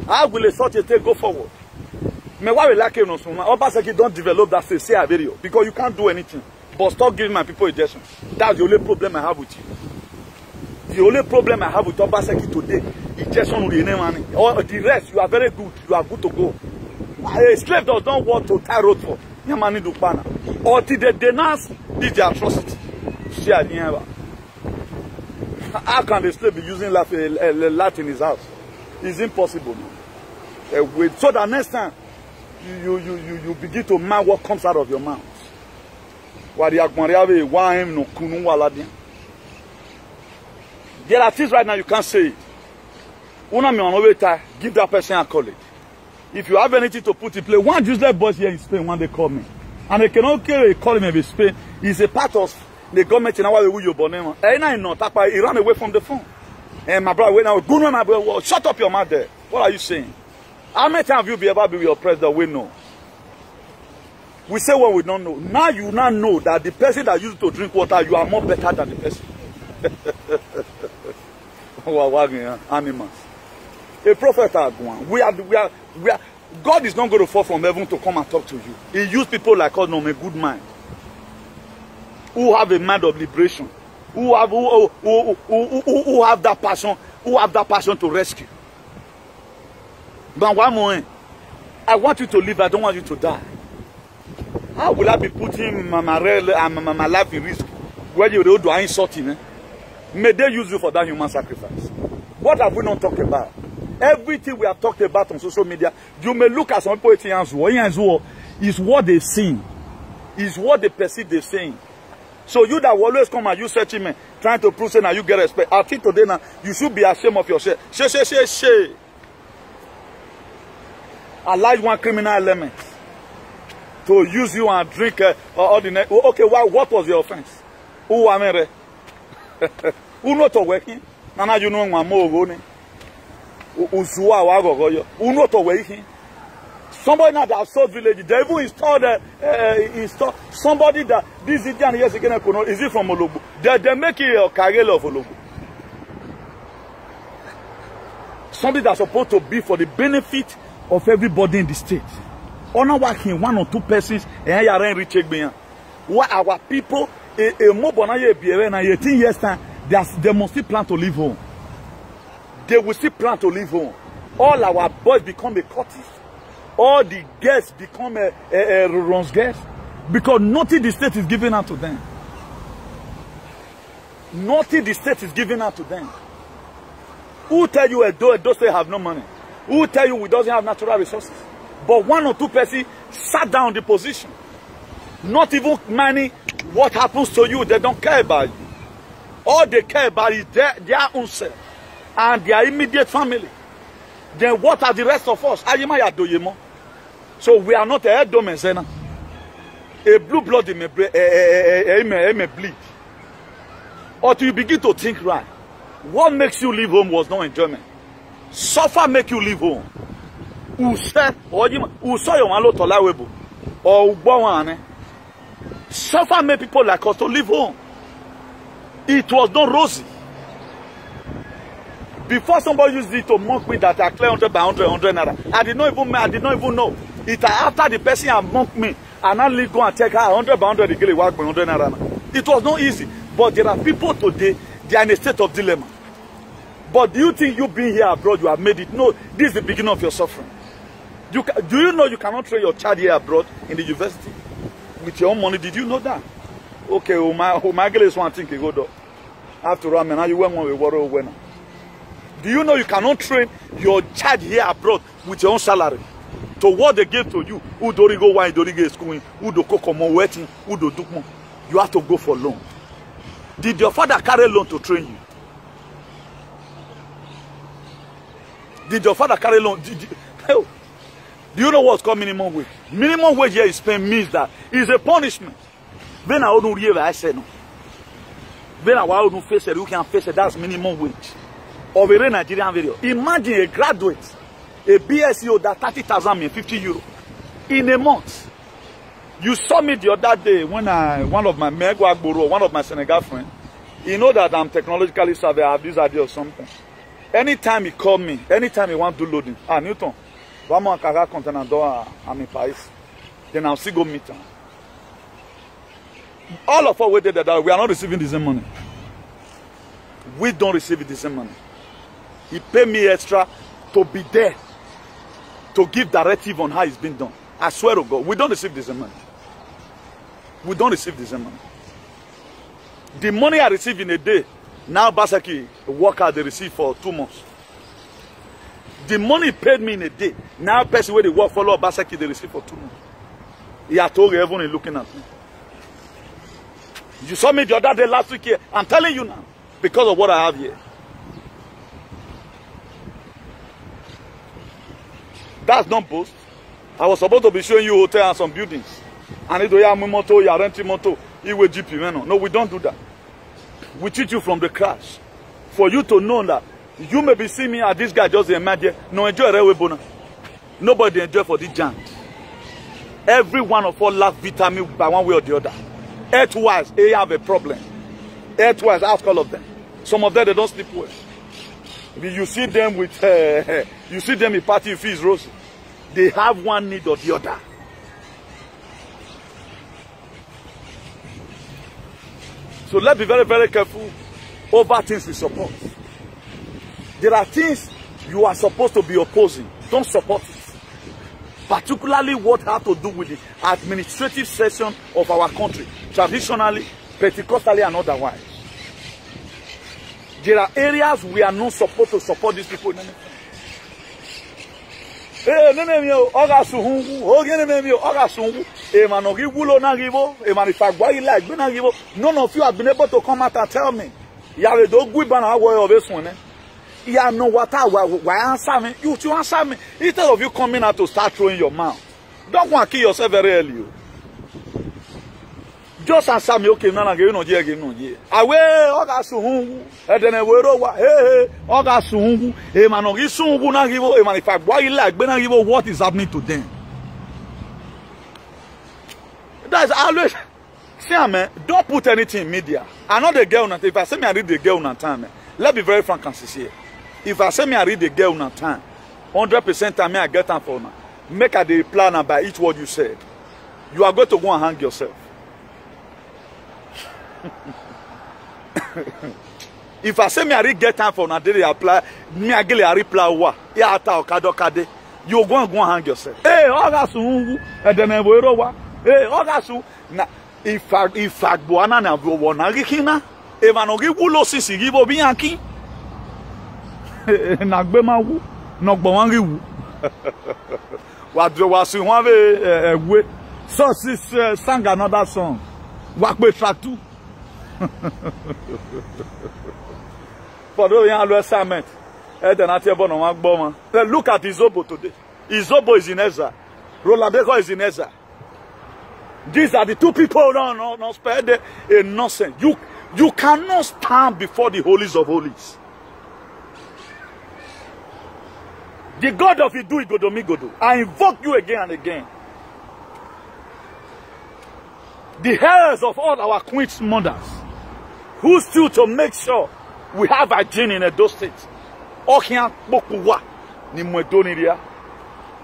I will sort of go forward. Me why we like you no so Obaseki don't develop that say video because you can't do anything. But stop giving my people injections. That's the only problem I have with you. The only problem I have with Obaseki today, injection with the money. Or the rest, you are very good. You are good to go. A slave does not want to tie road for Yamani Dupana. Or they denounce this atrocity. How can the slave be using Latin in his house? It's impossible. So that next time you begin to mind what comes out of your mouth. There are things right now you can't say it. Give that person a college. If you have anything to put in play, one useless boss here in Spain, one they call me. And they cannot call him in Spain. He's a part of the government in our way. He ran away from the phone. And my brother, my brother, shut up your mouth there. What are you saying? How many times have you ever been with your president? We know. We say what we don't know. Now you now know that the person that used to drink water, you are more better than the person. Animals. A prophet are one. We are. God is not going to fall from heaven to come and talk to you. He used people like us, no, a good mind, who have a mind of liberation, who have that passion who have that passion to rescue. But one more, I want you to live. I don't want you to die. How will I be putting my life in risk when you do insulting? May they use you for that human sacrifice. What have we not talked about? Everything we have talked about on social media, you may look at some people is what they see, is what they perceive they're saying. So you that will always come and you searching me, trying to prove that you get respect. I think today now, you should be ashamed of yourself. She. Allow one criminal element to use you and drink all the next. Okay, what was your offense? Who am I? Who not working? Nana, you know, my more Usua wagogoyo. Who not working? Somebody now that sold village, they even installed somebody that this Indian years again is it from Olobu? They make it a Kagelo of Olobu. Something that's supposed to be for the benefit of everybody in the state. Honor working 1 or 2 persons and you are rich. What our people a mobile 18 years time they must still plan to leave home. They will still plan to leave home. All our boys become a cultist. All the guests become a runs guests because nothing the state is giving out to them. Nothing the state is giving out to them. Who tell you Edo State have no money? Who tell you we doesn't have natural resources? But 1 or 2 persons sat down the position. Not even minding what happens to you. They don't care about you. All they care about is their own self and their immediate family. Then what are the rest of us? So we are not a domestic. A blue blood may bleed. Or till you begin to think right. What makes you leave home was no enjoyment. Suffer make you leave home. Suffer make people like us to leave home. It was not rosy. Before somebody used it to mock me that I clear 100 by 100 naira. I did not even know. It after the person had mocked me, and I go and take her 100 by 100 again, 100 naira. It was not easy. But there are people today, they are in a state of dilemma. But do you think you being here abroad, you have made it? No, this is the beginning of your suffering. Do you know you cannot train your child here abroad in the university with your own money? Did you know that? Okay, my girl is one thing you go do. After all, now you went one with water. Do you know you cannot train your child here abroad with your own salary? To what they give to you, who do go wine, do go school, who do cook more waiting, who do more. You have to go for loan. Did your father carry loan to train you? Did your father carry loan? Do you know what's called minimum wage? Minimum wage here in Spain means that it's a punishment. When I don't hear I said no. When I don't face it, you can face it. That's minimum wage. Of a Nigerian video. Imagine a graduate, a BSO that 30,000 means 50 euro in a month. You saw me the other day when one of my Senegal friends, you know that I'm technologically savvy. I have this idea of something. Anytime he call me, anytime he want to do loading, Newton, vamos carregar contenedor a mi país. Then I'll still go meet him. All of us waited that we are not receiving the same money. We don't receive the same money. He paid me extra to be there, to give directive on how it's been done. I swear to God, we don't receive the same money. We don't receive the same money. The money I receive in a day, now Basaki, a worker, they receive for 2 months. The money paid me in a day, now person where they work for Lord Basaki, they receive for 2 months. He had told everyone looking at me. You saw me the other day last week here. I'm telling you now, because of what I have here. That's not boast. I was supposed to be showing you hotel and some buildings. And if you have moto, you are renting moto, you will GP. No, we don't do that. We teach you from the crash. For you to know that you may be seeing me as this guy just imagine. No, enjoy railway bonus. Nobody enjoy for this jam. Every one of us lack vitamin by one way or the other. Health-wise, they have a problem. Health-wise, ask all of them. Some of them, they don't sleep well. You see them with, you see them in party fees, Rose. They have one need or the other. So let's be very, very careful over things we support. There are things you are supposed to be opposing. Don't support it. Particularly what has to do with the administrative section of our country, traditionally, Pentecostally, and otherwise. There are areas we are not supposed to support these people. None of you have been able to come out and tell me. Yeah, no, why answer me? You to answer me. Instead of you coming out to start throwing your mouth. Don't want to kill yourself very early. Just answer me, okay, no, give no, give no, yeah. Away, Oga Suhungu, and then a word over, hey, Oga Suhungu, a man of Isungu, Nagivo, a man, if I why you like, Benagivo, what is happening to them? That's always, see, man, don't put anything in media. I know the girl, if I say me, I read the girl on time, let's be very frank and sincere. If I say me, I read the girl on time, 100% time, I get time for now. Make a day plan by each word you said. You are going to go and hang yourself. If I say me I get time for now, they apply me I get a reply wa. Yeah, kade. You go and hang yourself. Hey, Ogasu, and then I will wa. Hey, Ogasu. Na if I buana na buona gikina. If I no give ulo sisi give obi anki. Na gbe ma wu, no gbo wan ri wu. Wa dro wa si wan be we. So sis sang another song. Wa pe tratu. For those who are assignment, look at Izobo today. Izobo is in Ezra. Rolabeko is in Ezra. These are the two people no spare the nonsense. You cannot stand before the holies of holies. The God of Idu Igodomigodo. I invoke you again and again. The heirs of all our queen's mothers, who still to make sure we have a gene in Edo State. Okian Bokuwa ni Mwedoniria.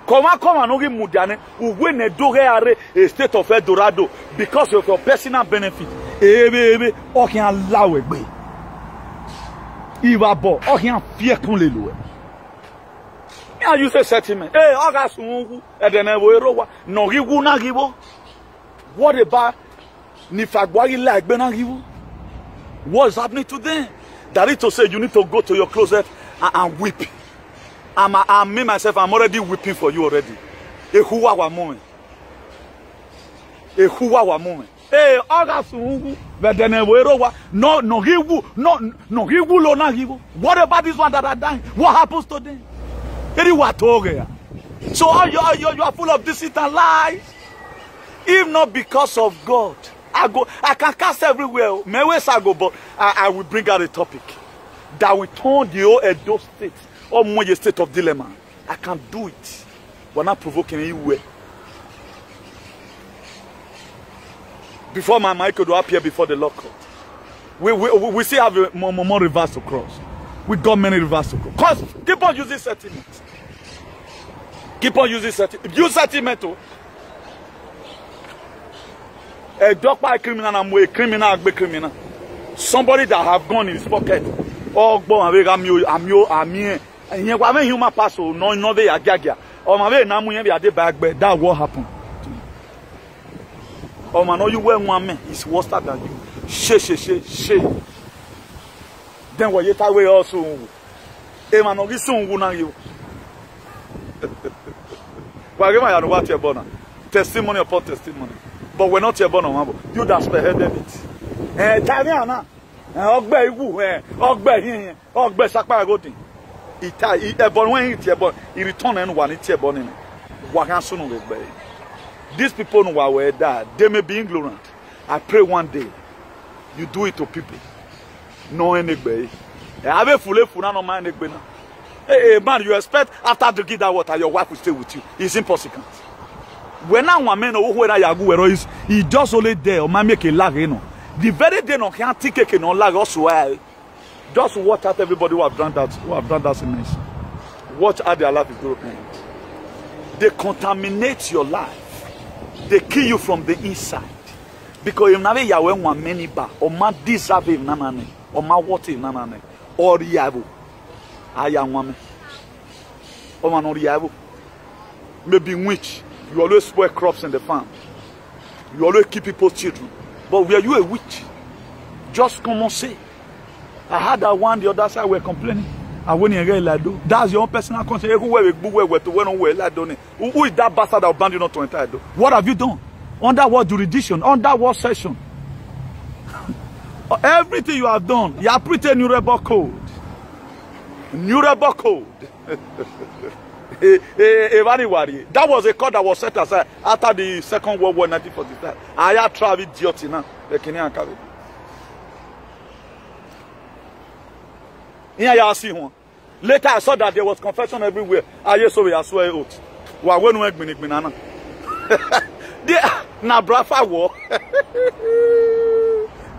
Come and ogi mudane uwe Edo a state of Eldorado because of your personal benefit. Ebe okian lawegbe. Iwabo okian fie kunle loe. Ya you say settlement. Hey, Oga Sungu edenewo erowa no giwu na giwo. What about Nifagwari like Benagiwu? What's happening to them? That is to say, you need to go to your closet and weep. I me myself, I'm already weeping for you already. A huwa moment. A huwa moment. Hey, Agasungu, Vedenewerowa, no, hiwu, lo na hiwu. What about this one that are dying? What happens to them? So you are full of deceit and lies. If not because of God, I can cast everywhere. Mayways I go, but I will bring out a topic that will turn the whole Edo State or more a state of dilemma. I can do it. We're not provoking any way. Before my mic could appear before the Lord court, we still have more rivers to cross. We got many rivers to cross. Keep on using settlements. Keep on using settlements. Use settlement too. A dog by criminal and a criminal be criminal. Somebody that have gone in his pocket. Oh, and you have a human pastor, no, they are gaga. Or my way, Namu, they are the back bed. That what happened. Oh, man, you wear one man, it's worse than you. She. Then what you tell we also. A man, no, soon will you. What your bonnet? Testimony upon testimony. But we're not your bonnet. You that spearheaded it. Tariana. Ogbe Igu, Ogbe here, Ogbe Sakpa Gotin. He returned and one it's a bonnet. Wakasun with bay. These people who are dead, they may be ignorant. I pray one day you do it to people. No anybody. I have a full no mind. Hey, man, you expect after to give that water, your wife will stay with you. It's impossible. When I want men who are Yagu, he just only there or make a lag, you know. The very day no can't take a no lag also. Just watch out everybody who have done that sickness. Watch how their life is going to end. They contaminate your life. They kill you from the inside. Because you never Yahweh one many bar or ma deserve nanane or ma water nanane or yabu. Aya woman. Oh man, no maybe witch. You always spoil crops in the farm. You always keep people's children. But were you a witch? Just come and say. I had that one, the other side were complaining. I went in again like do. That's your own personal concern. Who is that bastard that abandoned you not to enter? What have you done? Under what jurisdiction? Under what session? Everything you have done, you have put a new rebel code. New rebel code. That was a code that was set aside after the Second World War 1945. I had traveled duty now. Later I saw that there was confession everywhere. I swear oath. Na brafa war.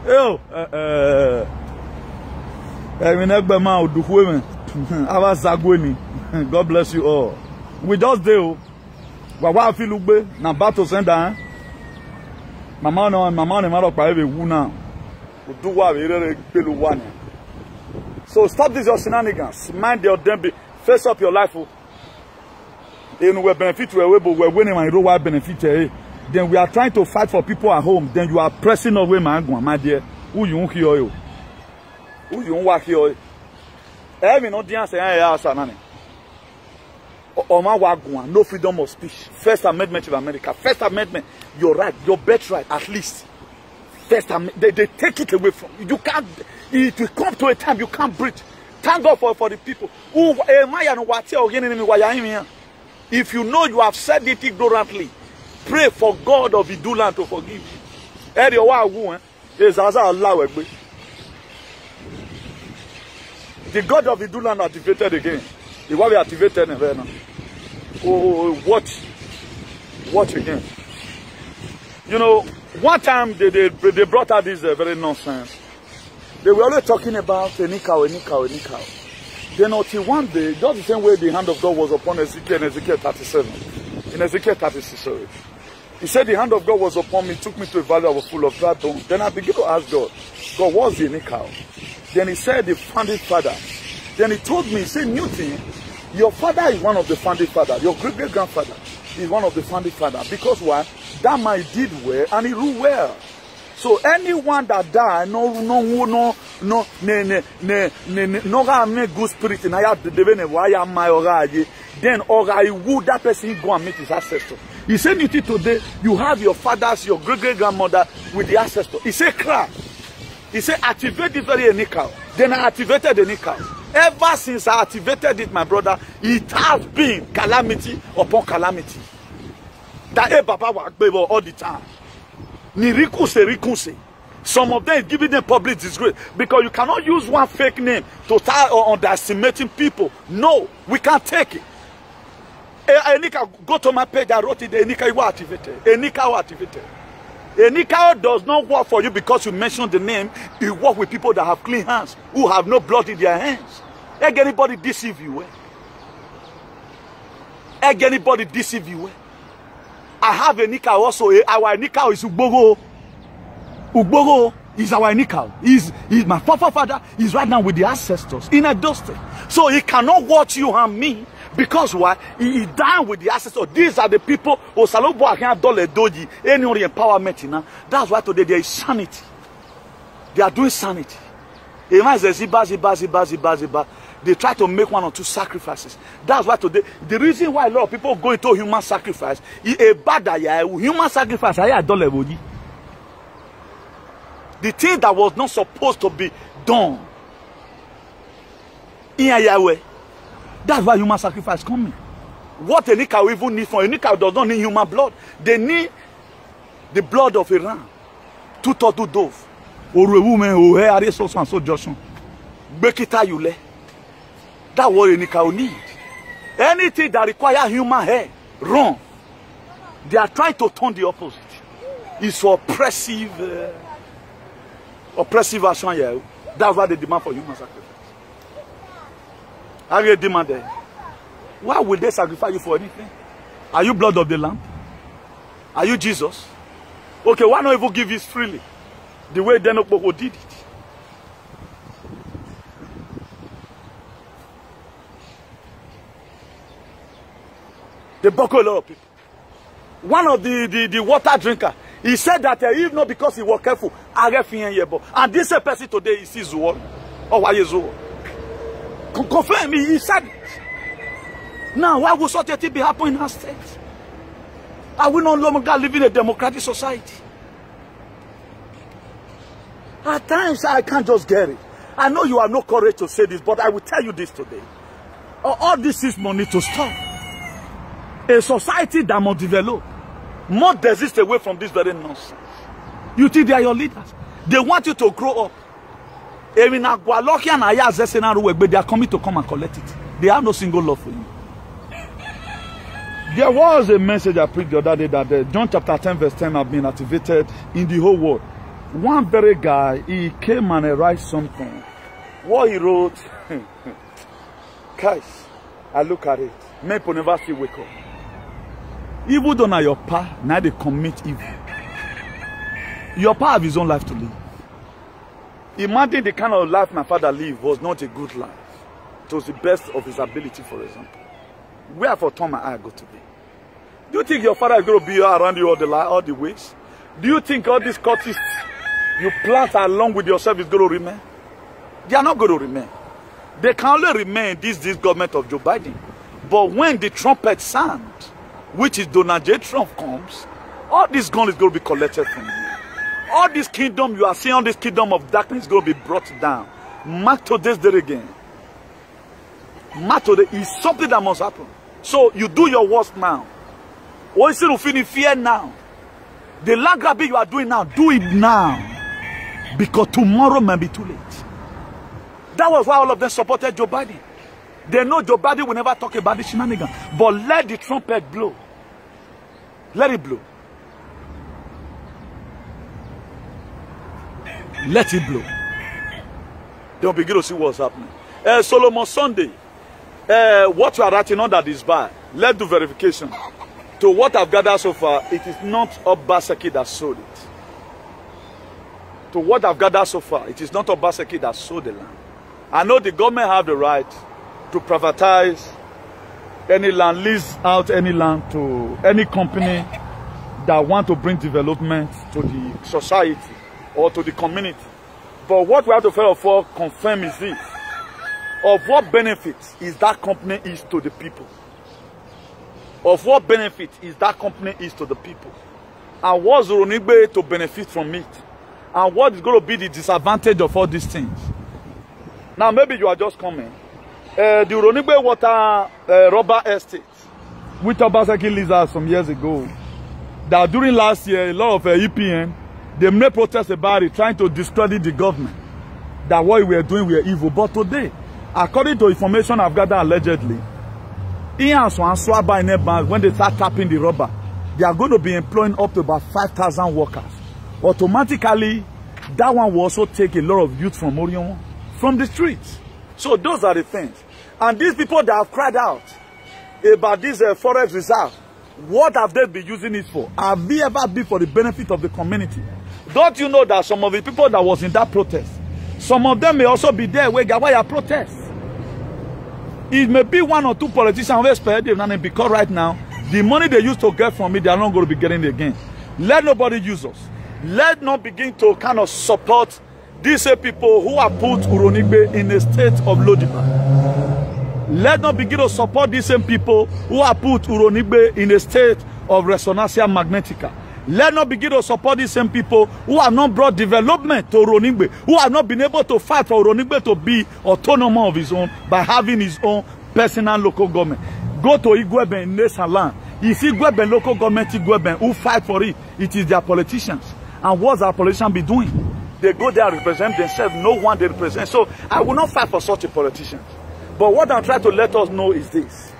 Yo, God bless you all. We just do. Wa fi lugbe na battle sender. Mama no ma pa ebe wu now. Do wa we re pelu one. So stop this your shenanigans. Mind your damn face up your life. You we benefit we winning my role benefit. Then we are trying to fight for people at home. Then you are pressing away my dear. Who you hear you? Who you work here? Every no dance no freedom of speech. First Amendment of America. First Amendment, your right, your birthright, at least. First Amendment, they take it away from you. You can't. It will come to a time you can't breathe. Thank God for the people. If you know you have said it ignorantly, pray for God of Iduland to forgive you. The God of Iduland activated again. The one we activated now. Oh, watch again. You know, one time they brought out this very nonsense. They were always talking about Enikao. Then until one day, just the same way the hand of God was upon Ezekiel in Ezekiel 37. In Ezekiel 36, sorry. He said the hand of God was upon me, took me to a valley that was full of dry bones. Then I began to ask God, what's the Enikao? Then he said the founding father. Then he told me, he said, Newton, your father is one of the founding fathers. Your great-great-grandfather is one of the founding fathers. Because why? That man did well and he ruled well. So anyone that died, no good spirit in then would that person go and meet his ancestor. He said today, you have your fathers, your great-great-grandmother with the ancestor. He said, crack. He said, activate this very Enikao. Then I activated the Enikao. Ever since I activated it, my brother, it has been calamity upon calamity. That Baba will all the time. Some of them giving them public disgrace because you cannot use one fake name to start underestimating people. No, we can't take it. Enika, go to my page. I wrote it. Enika was activated. Enika was activated. Enika does not work for you because you mentioned the name. You work with people that have clean hands, who have no blood in their hands. Egg anybody deceive you? Egg anybody deceive you? I have a Enika also. Our Enika is Ugbogo. Ugbogo is our Enika. He's my father. He's right now with the ancestors in a dusty. So he cannot watch you and me. Because why? He died with the ancestors. These are the people who any empowerment. That's why today there is sanity. They are doing sanity. They try to make one or two sacrifices. That's why today, the reason why a lot of people go into human sacrifice is a bad human sacrifice. The thing that was not supposed to be done in Yahweh. That's why human sacrifice coming. What Enika even need for Enika does not need human blood. They need the blood of a ram. Two turtle dove. Or a woman who hair so and so Joshua. Bekita yule. That's what Enika will need. Anything that requires human hair, wrong. They are trying to turn the opposite. It's for oppressive action here. That's why they demand for human sacrifice. How do you demand that? Why will they sacrifice you for anything? Are you blood of the lamb? Are you Jesus? Okay, why not even give it freely? The way Denokboko did it. They buckle a lot of people. One of the water drinker, he said that if not because he was careful, and this person today is Zuo. Oh, why is Zuo? Confirm me, he said it. Now, why would such a thing be happening in our state? Are we no longer living in a democratic society? At times, I can't just get it. I know you have no courage to say this, but I will tell you this today. All this is money to stop. A society that must develop must desist away from this very nonsense. You think they are your leaders? They want you to grow up. They are coming to come and collect it. They have no single love for you. There was a message I preached the other day that John chapter 10 verse 10 have been activated in the whole world. One very guy, he came and wrote something. What he wrote, guys, I look at it. Men will never see wake up. Evil done at your pa, now they commit evil. Your pa have his own life to live. Imagine the kind of life my father lived was not a good life. It was the best of his ability, for example. Where for Tom and I go today? Do you think your father is going to be around you all the ways? Do you think all these cultists you plant along with yourself is going to remain? They are not going to remain. They can only remain this government of Joe Biden. But when the trumpet sound, which is Donald J. Trump comes, all this gun is going to be collected from you. All this kingdom you are seeing, all this kingdom of darkness is going to be brought down. Mark today's day again. Mark today is something that must happen. So you do your worst now. Or instead of feeling fear now. The land grabbing you are doing now, do it now. Because tomorrow may be too late. That was why all of them supported Joe Biden. They know Joe Biden will never talk about the shenanigans. But let the trumpet blow. Let it blow. Let it blow. They'll begin to see what's happening. Solomon Sunday. What you are writing on that is bad. Let's do verification. To what I've gathered so far, it is not Obaseki that sold it. To what I've gathered so far, it is not Obaseki that sold the land. I know the government have the right to privatize any land, lease out any land to any company that want to bring development to the society or to the community. But what we have to first of all confirm is this. Of what benefit is that company is to the people? Of what benefit is that company is to the people? And what's Uronigbe to benefit from it? And what is going to be the disadvantage of all these things? Now maybe you are just coming. The Uronigbe Water Rubber Estate, which Obaseki leased out some years ago, that during last year, a lot of EPN, they made protests about it, trying to discredit the government. That what we were doing, we were evil. But today, according to information I've gathered allegedly, Ian Swaba in a bank, when they start tapping the rubber, they are going to be employing up to about 5,000 workers. Automatically, that one will also take a lot of youth from Orion, from the streets. So those are the things. And these people that have cried out about this forest reserve, what have they been using it for? Have they ever been for the benefit of the community? Don't you know that some of the people that was in that protest, some of them may also be there where Gawaya protests. It may be one or two politicians because right now, the money they used to get from it, they are not going to be getting it again. Let nobody use us. Let not begin to kind of support these people who have put Uronigbe in a state of Lodiba. Let not begin to support these same people who have put Uronigbe in a state of Resonantia Magnetica. Let not begin to support these same people who have not brought development to Uronigbe, who have not been able to fight for Uronigbe to be autonomous of his own by having his own personal local government. Go to Igweben in Nation land. If Igweben local government, Igweben, who fight for it, it is their politicians. And what's our politicians be doing? They go there and represent themselves. No one they represent. So I will not fight for such a politician. But what I'm trying to let us know is this.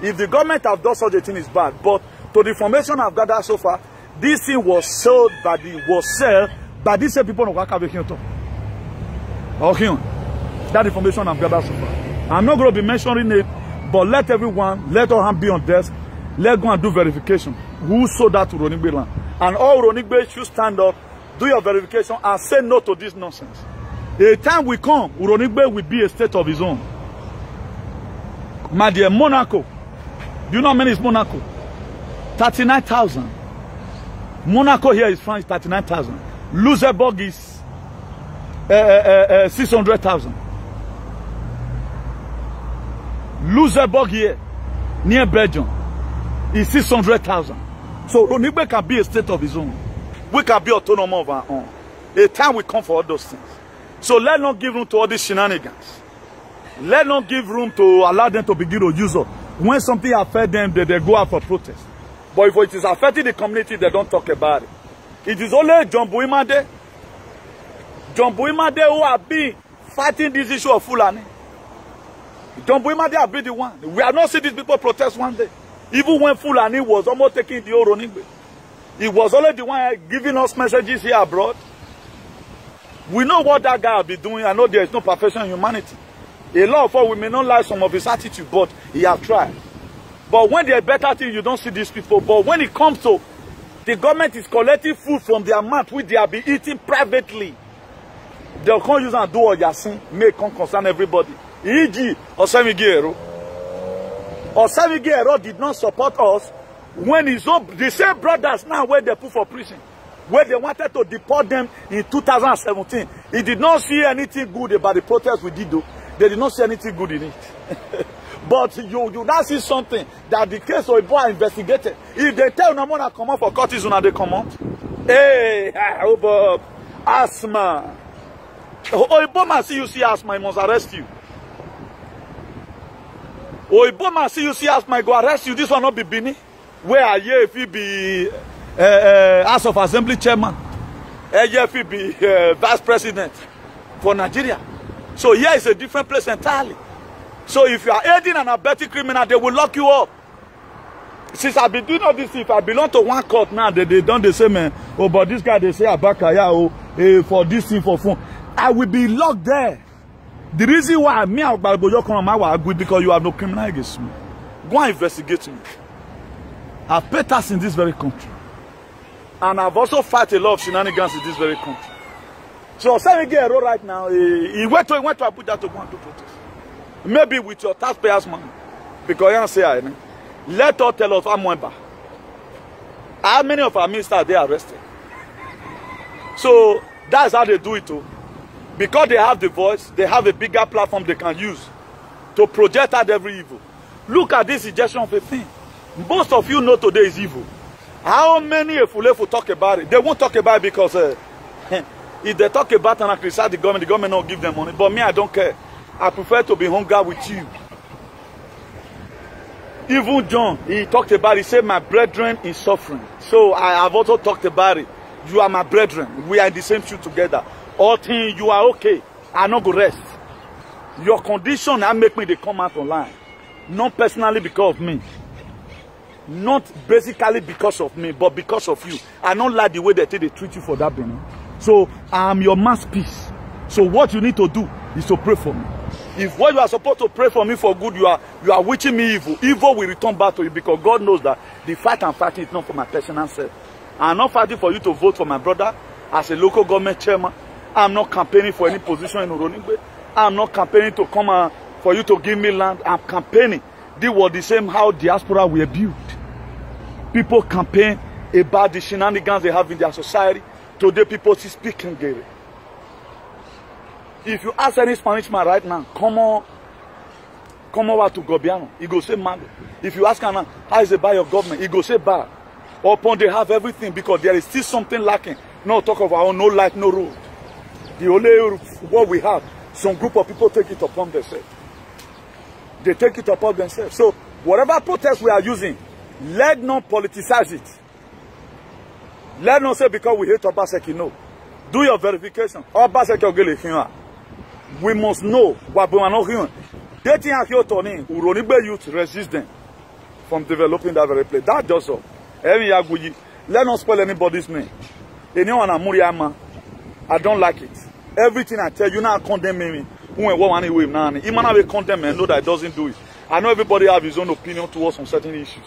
If the government have done such a thing, is bad. But to the information I've gathered so far, this thing was sold by these same people in Wakabekioto. Okay. That information I've gathered so far. I'm not going to be mentioning it, but let everyone, let all hands be on desk. Let's go and do verification. Who sold that to Uronigbe land? And all Uronigbe should stand up, do your verification, and say no to this nonsense. A time will come, Uronigbe will be a state of his own. My dear Monaco, Do you know how many is Monaco? 39,000. Monaco here is France, 39,000. Luxembourg is 600,000. Luxembourg here, near Belgium, is 600,000. So Ronigbe can be a state of his own. We can be autonomous of our own. A time will come for all those things. So let's not give room to all these shenanigans. Let's not give room to allow them to begin to use us. When something affects them, they go out for protest. But if it is affecting the community, they don't talk about it. It is only John Buimade who have been fighting this issue of Fulani. John Buimade have been the one. We have not seen these people protest one day. Even when Fulani was almost taking the Oronigbe. He was only the one giving us messages here abroad. We know what that guy will be doing. I know there is no perfection in humanity. A lot of us, we may not like some of his attitude, but he has tried. But when there are better things, you don't see these people. But when it comes to the government is collecting food from their mouth, which they have been eating privately, they'll come use and do all your sin, make concern everybody. E.g., Osemigero did not support us when the same brothers now where they put for prison, where they wanted to deport them in 2017. He did not see anything good about the protest we did, though. They did not see anything good in it. But you now see something that the case of Ibo are investigated. If they tell Namona to come out for court, they come out. Hey, Bob, asthma. Oh, Ibo man see you see asthma, he must arrest you. Oh, Ibo man see you see asthma, he go arrest you. This will not be Bini. Where are you if you be House of Assembly chairman? If you be vice president for Nigeria. So here is a different place entirely. So if you are aiding and abetting criminal, they will lock you up. Since I've been doing all this, if I belong to one court now, they don't they say, man, oh, but this guy, they say, Abakaya, for this thing, for fun. I will be locked there. The reason why me, I will agree because you have no criminal against me. Go and investigate me. I've paid tax in this very country. And I've also fought a lot of shenanigans in this very country. So Osemigero right now, he went to Abuja to go and do protest. Maybe with your taxpayers' money. Because you say, let us tell us how many of our ministers are they arrested. So that's how they do it too. Because they have the voice, they have a bigger platform they can use to project out every evil. Look at this suggestion of a thing. Most of you know today is evil. How many Efulefu talk about it? They won't talk about it because if they talk about and criticize the government don't give them money. But me, I don't care. I prefer to be hungry with you. Even John, he talked about it. He said, my brethren is suffering. So I have also talked about it. You are my brethren. We are in the same shoe together. All things, you are okay. I not go rest. Your condition that make me they come out online. Not personally because of me. Not basically because of me, but because of you. I don't like the way they treat you for that, Benin. So I am your masterpiece. So what you need to do is to pray for me. If what you are supposed to pray for me for good, you are wishing me evil. Evil will return back to you because God knows that the fight I'm fighting is not for my personal self. I'm not fighting for you to vote for my brother as a local government chairman. I'm not campaigning for any position in Oronigbe. I'm not campaigning to come for you to give me land. I'm campaigning. This was the same how diaspora were built. People campaign about the shenanigans they have in their society. Today people speak Ngere. If you ask any Spanish man right now, come over to Gobiano, he go say Mango. If you ask him, how is it by your government? He go say bad. Upon they have everything because there is still something lacking. No talk of our own, no light, no road. The only what we have, some group of people take it upon themselves. They take it upon themselves. So whatever protest we are using, let not politicize it. Let not say because we hate Obaseki, no. Do your verification. Obaseki we must know what we are not hearing. Dating a Kyoto, Uronigbe youth resist them from developing that very place. That does so. Let not spoil anybody's name. Anyone I don't like it. Everything I tell you now condemn me. Even I will condemn and know that it doesn't do it. I know everybody have his own opinion towards some certain issues.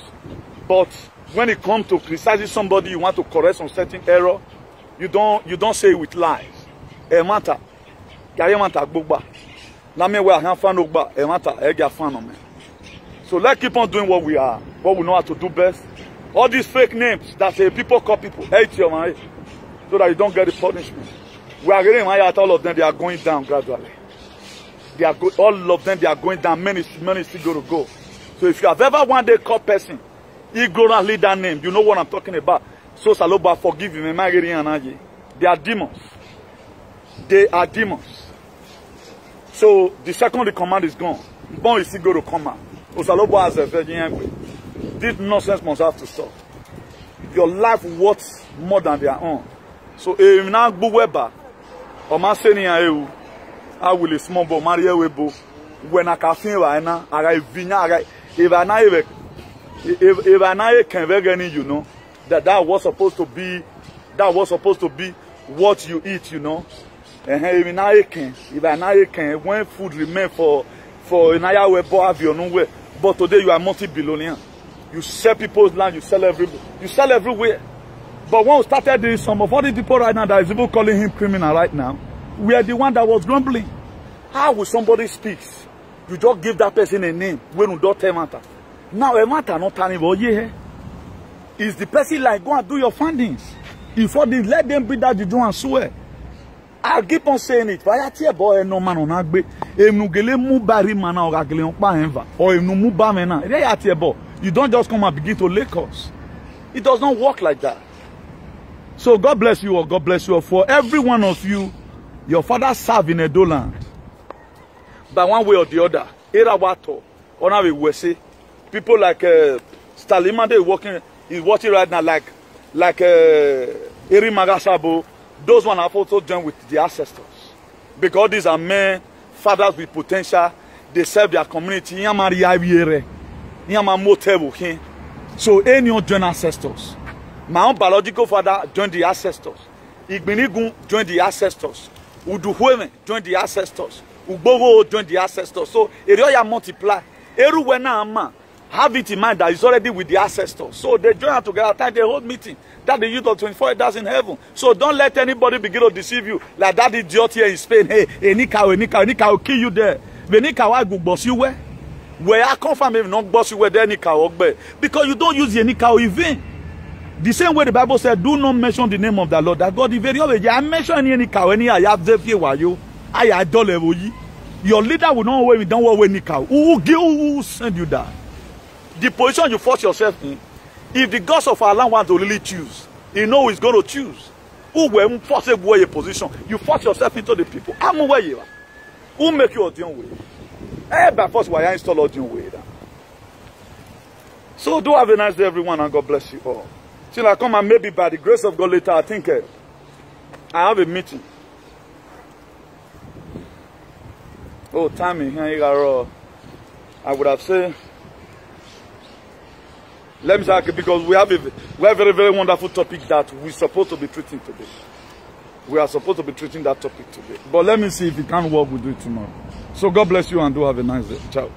But when it comes to criticizing somebody, you want to correct some certain error, you don't say it with lies. Matter. So let's keep on doing what we know how to do best. All these fake names that say people call people, hate your mind, so that you don't get the punishment. We are getting all of them, they are going down gradually. All of them, they are going down. Many still going to go. So if you have ever one day called person, ignorantly that name, you know what I'm talking about. So Saloba, forgive him. They are demons. They are demons. So the second command is gone. Bon is still going to come out. Osaloba has a virgin. This nonsense must have to stop. Your life worth more than their own. So if now go weba, or ma seni ayu, I will small bo Maria webo. When I can feel right now, I vinya. If I now can vegan, you know, that was supposed to be what you eat, you know. And if I now can, when food remain for another webo have your own way. But today you are multi-billionaire. You sell people's land, you sell everywhere. But when we started doing some of all the people right now that is even calling him criminal right now, we are the one that was grumbling. How will somebody speak? You just give that person a name when you don't tell matter. Now a matter not turning about yeah. Is the person like go and do your findings? If all this, let them be that you do and swear. I'll keep on saying it. But I tell boy no man on agbe. Emnugele mu bari mana or agele on pa enva. Or mu ba mena. You don't just come and begin to lake us. It does not work like that. So God bless you all. God bless you all. For every one of you, your father served in Edo land. By one way or the other. Erawato. Ona we say. People like Stalimande is watching right now like Eri Magasabo. Those one have also joined with the ancestors. Because these are men, fathers with potential. They serve their community. So any join ancestors. My own biological father joined the ancestors. Igbinigun joined the ancestors. Uduhueme joined the ancestors. Ugbogo joined the ancestors. So area multiply. Eruwena have it in mind that it's already with the ancestors. So they join together, time they hold meeting. That the youth of 24 elders in heaven. So don't let anybody begin to deceive you. Like that idiot here in Spain. Hey, Enika will kill you there. Venika will boss you where? Where I confirm if not boss you where there Enika will be. Because you don't use the Enika in vain. The same way the Bible said, do not mention the name of the Lord. That God is very obvious. I mention Enika when I have the fear why you. I adore you. Your leader will not worry, don't worry Enika. Who will send you that? The position you force yourself in. If the gods of our land want to really choose, you know he's going to choose. Who will force a position? You force yourself into the people. I'm aware you are. Who make you audion way? By force, why I install audion way. So do have a nice day, everyone, and God bless you all. Till I come and maybe by the grace of God later, I think I have a meeting. Oh, timing here, I would have said. Let me say, because we have a very, very wonderful topic that we're supposed to be treating today. We are supposed to be treating that topic today. But let me see if it can work, we'll do it tomorrow. So God bless you and do have a nice day. Ciao.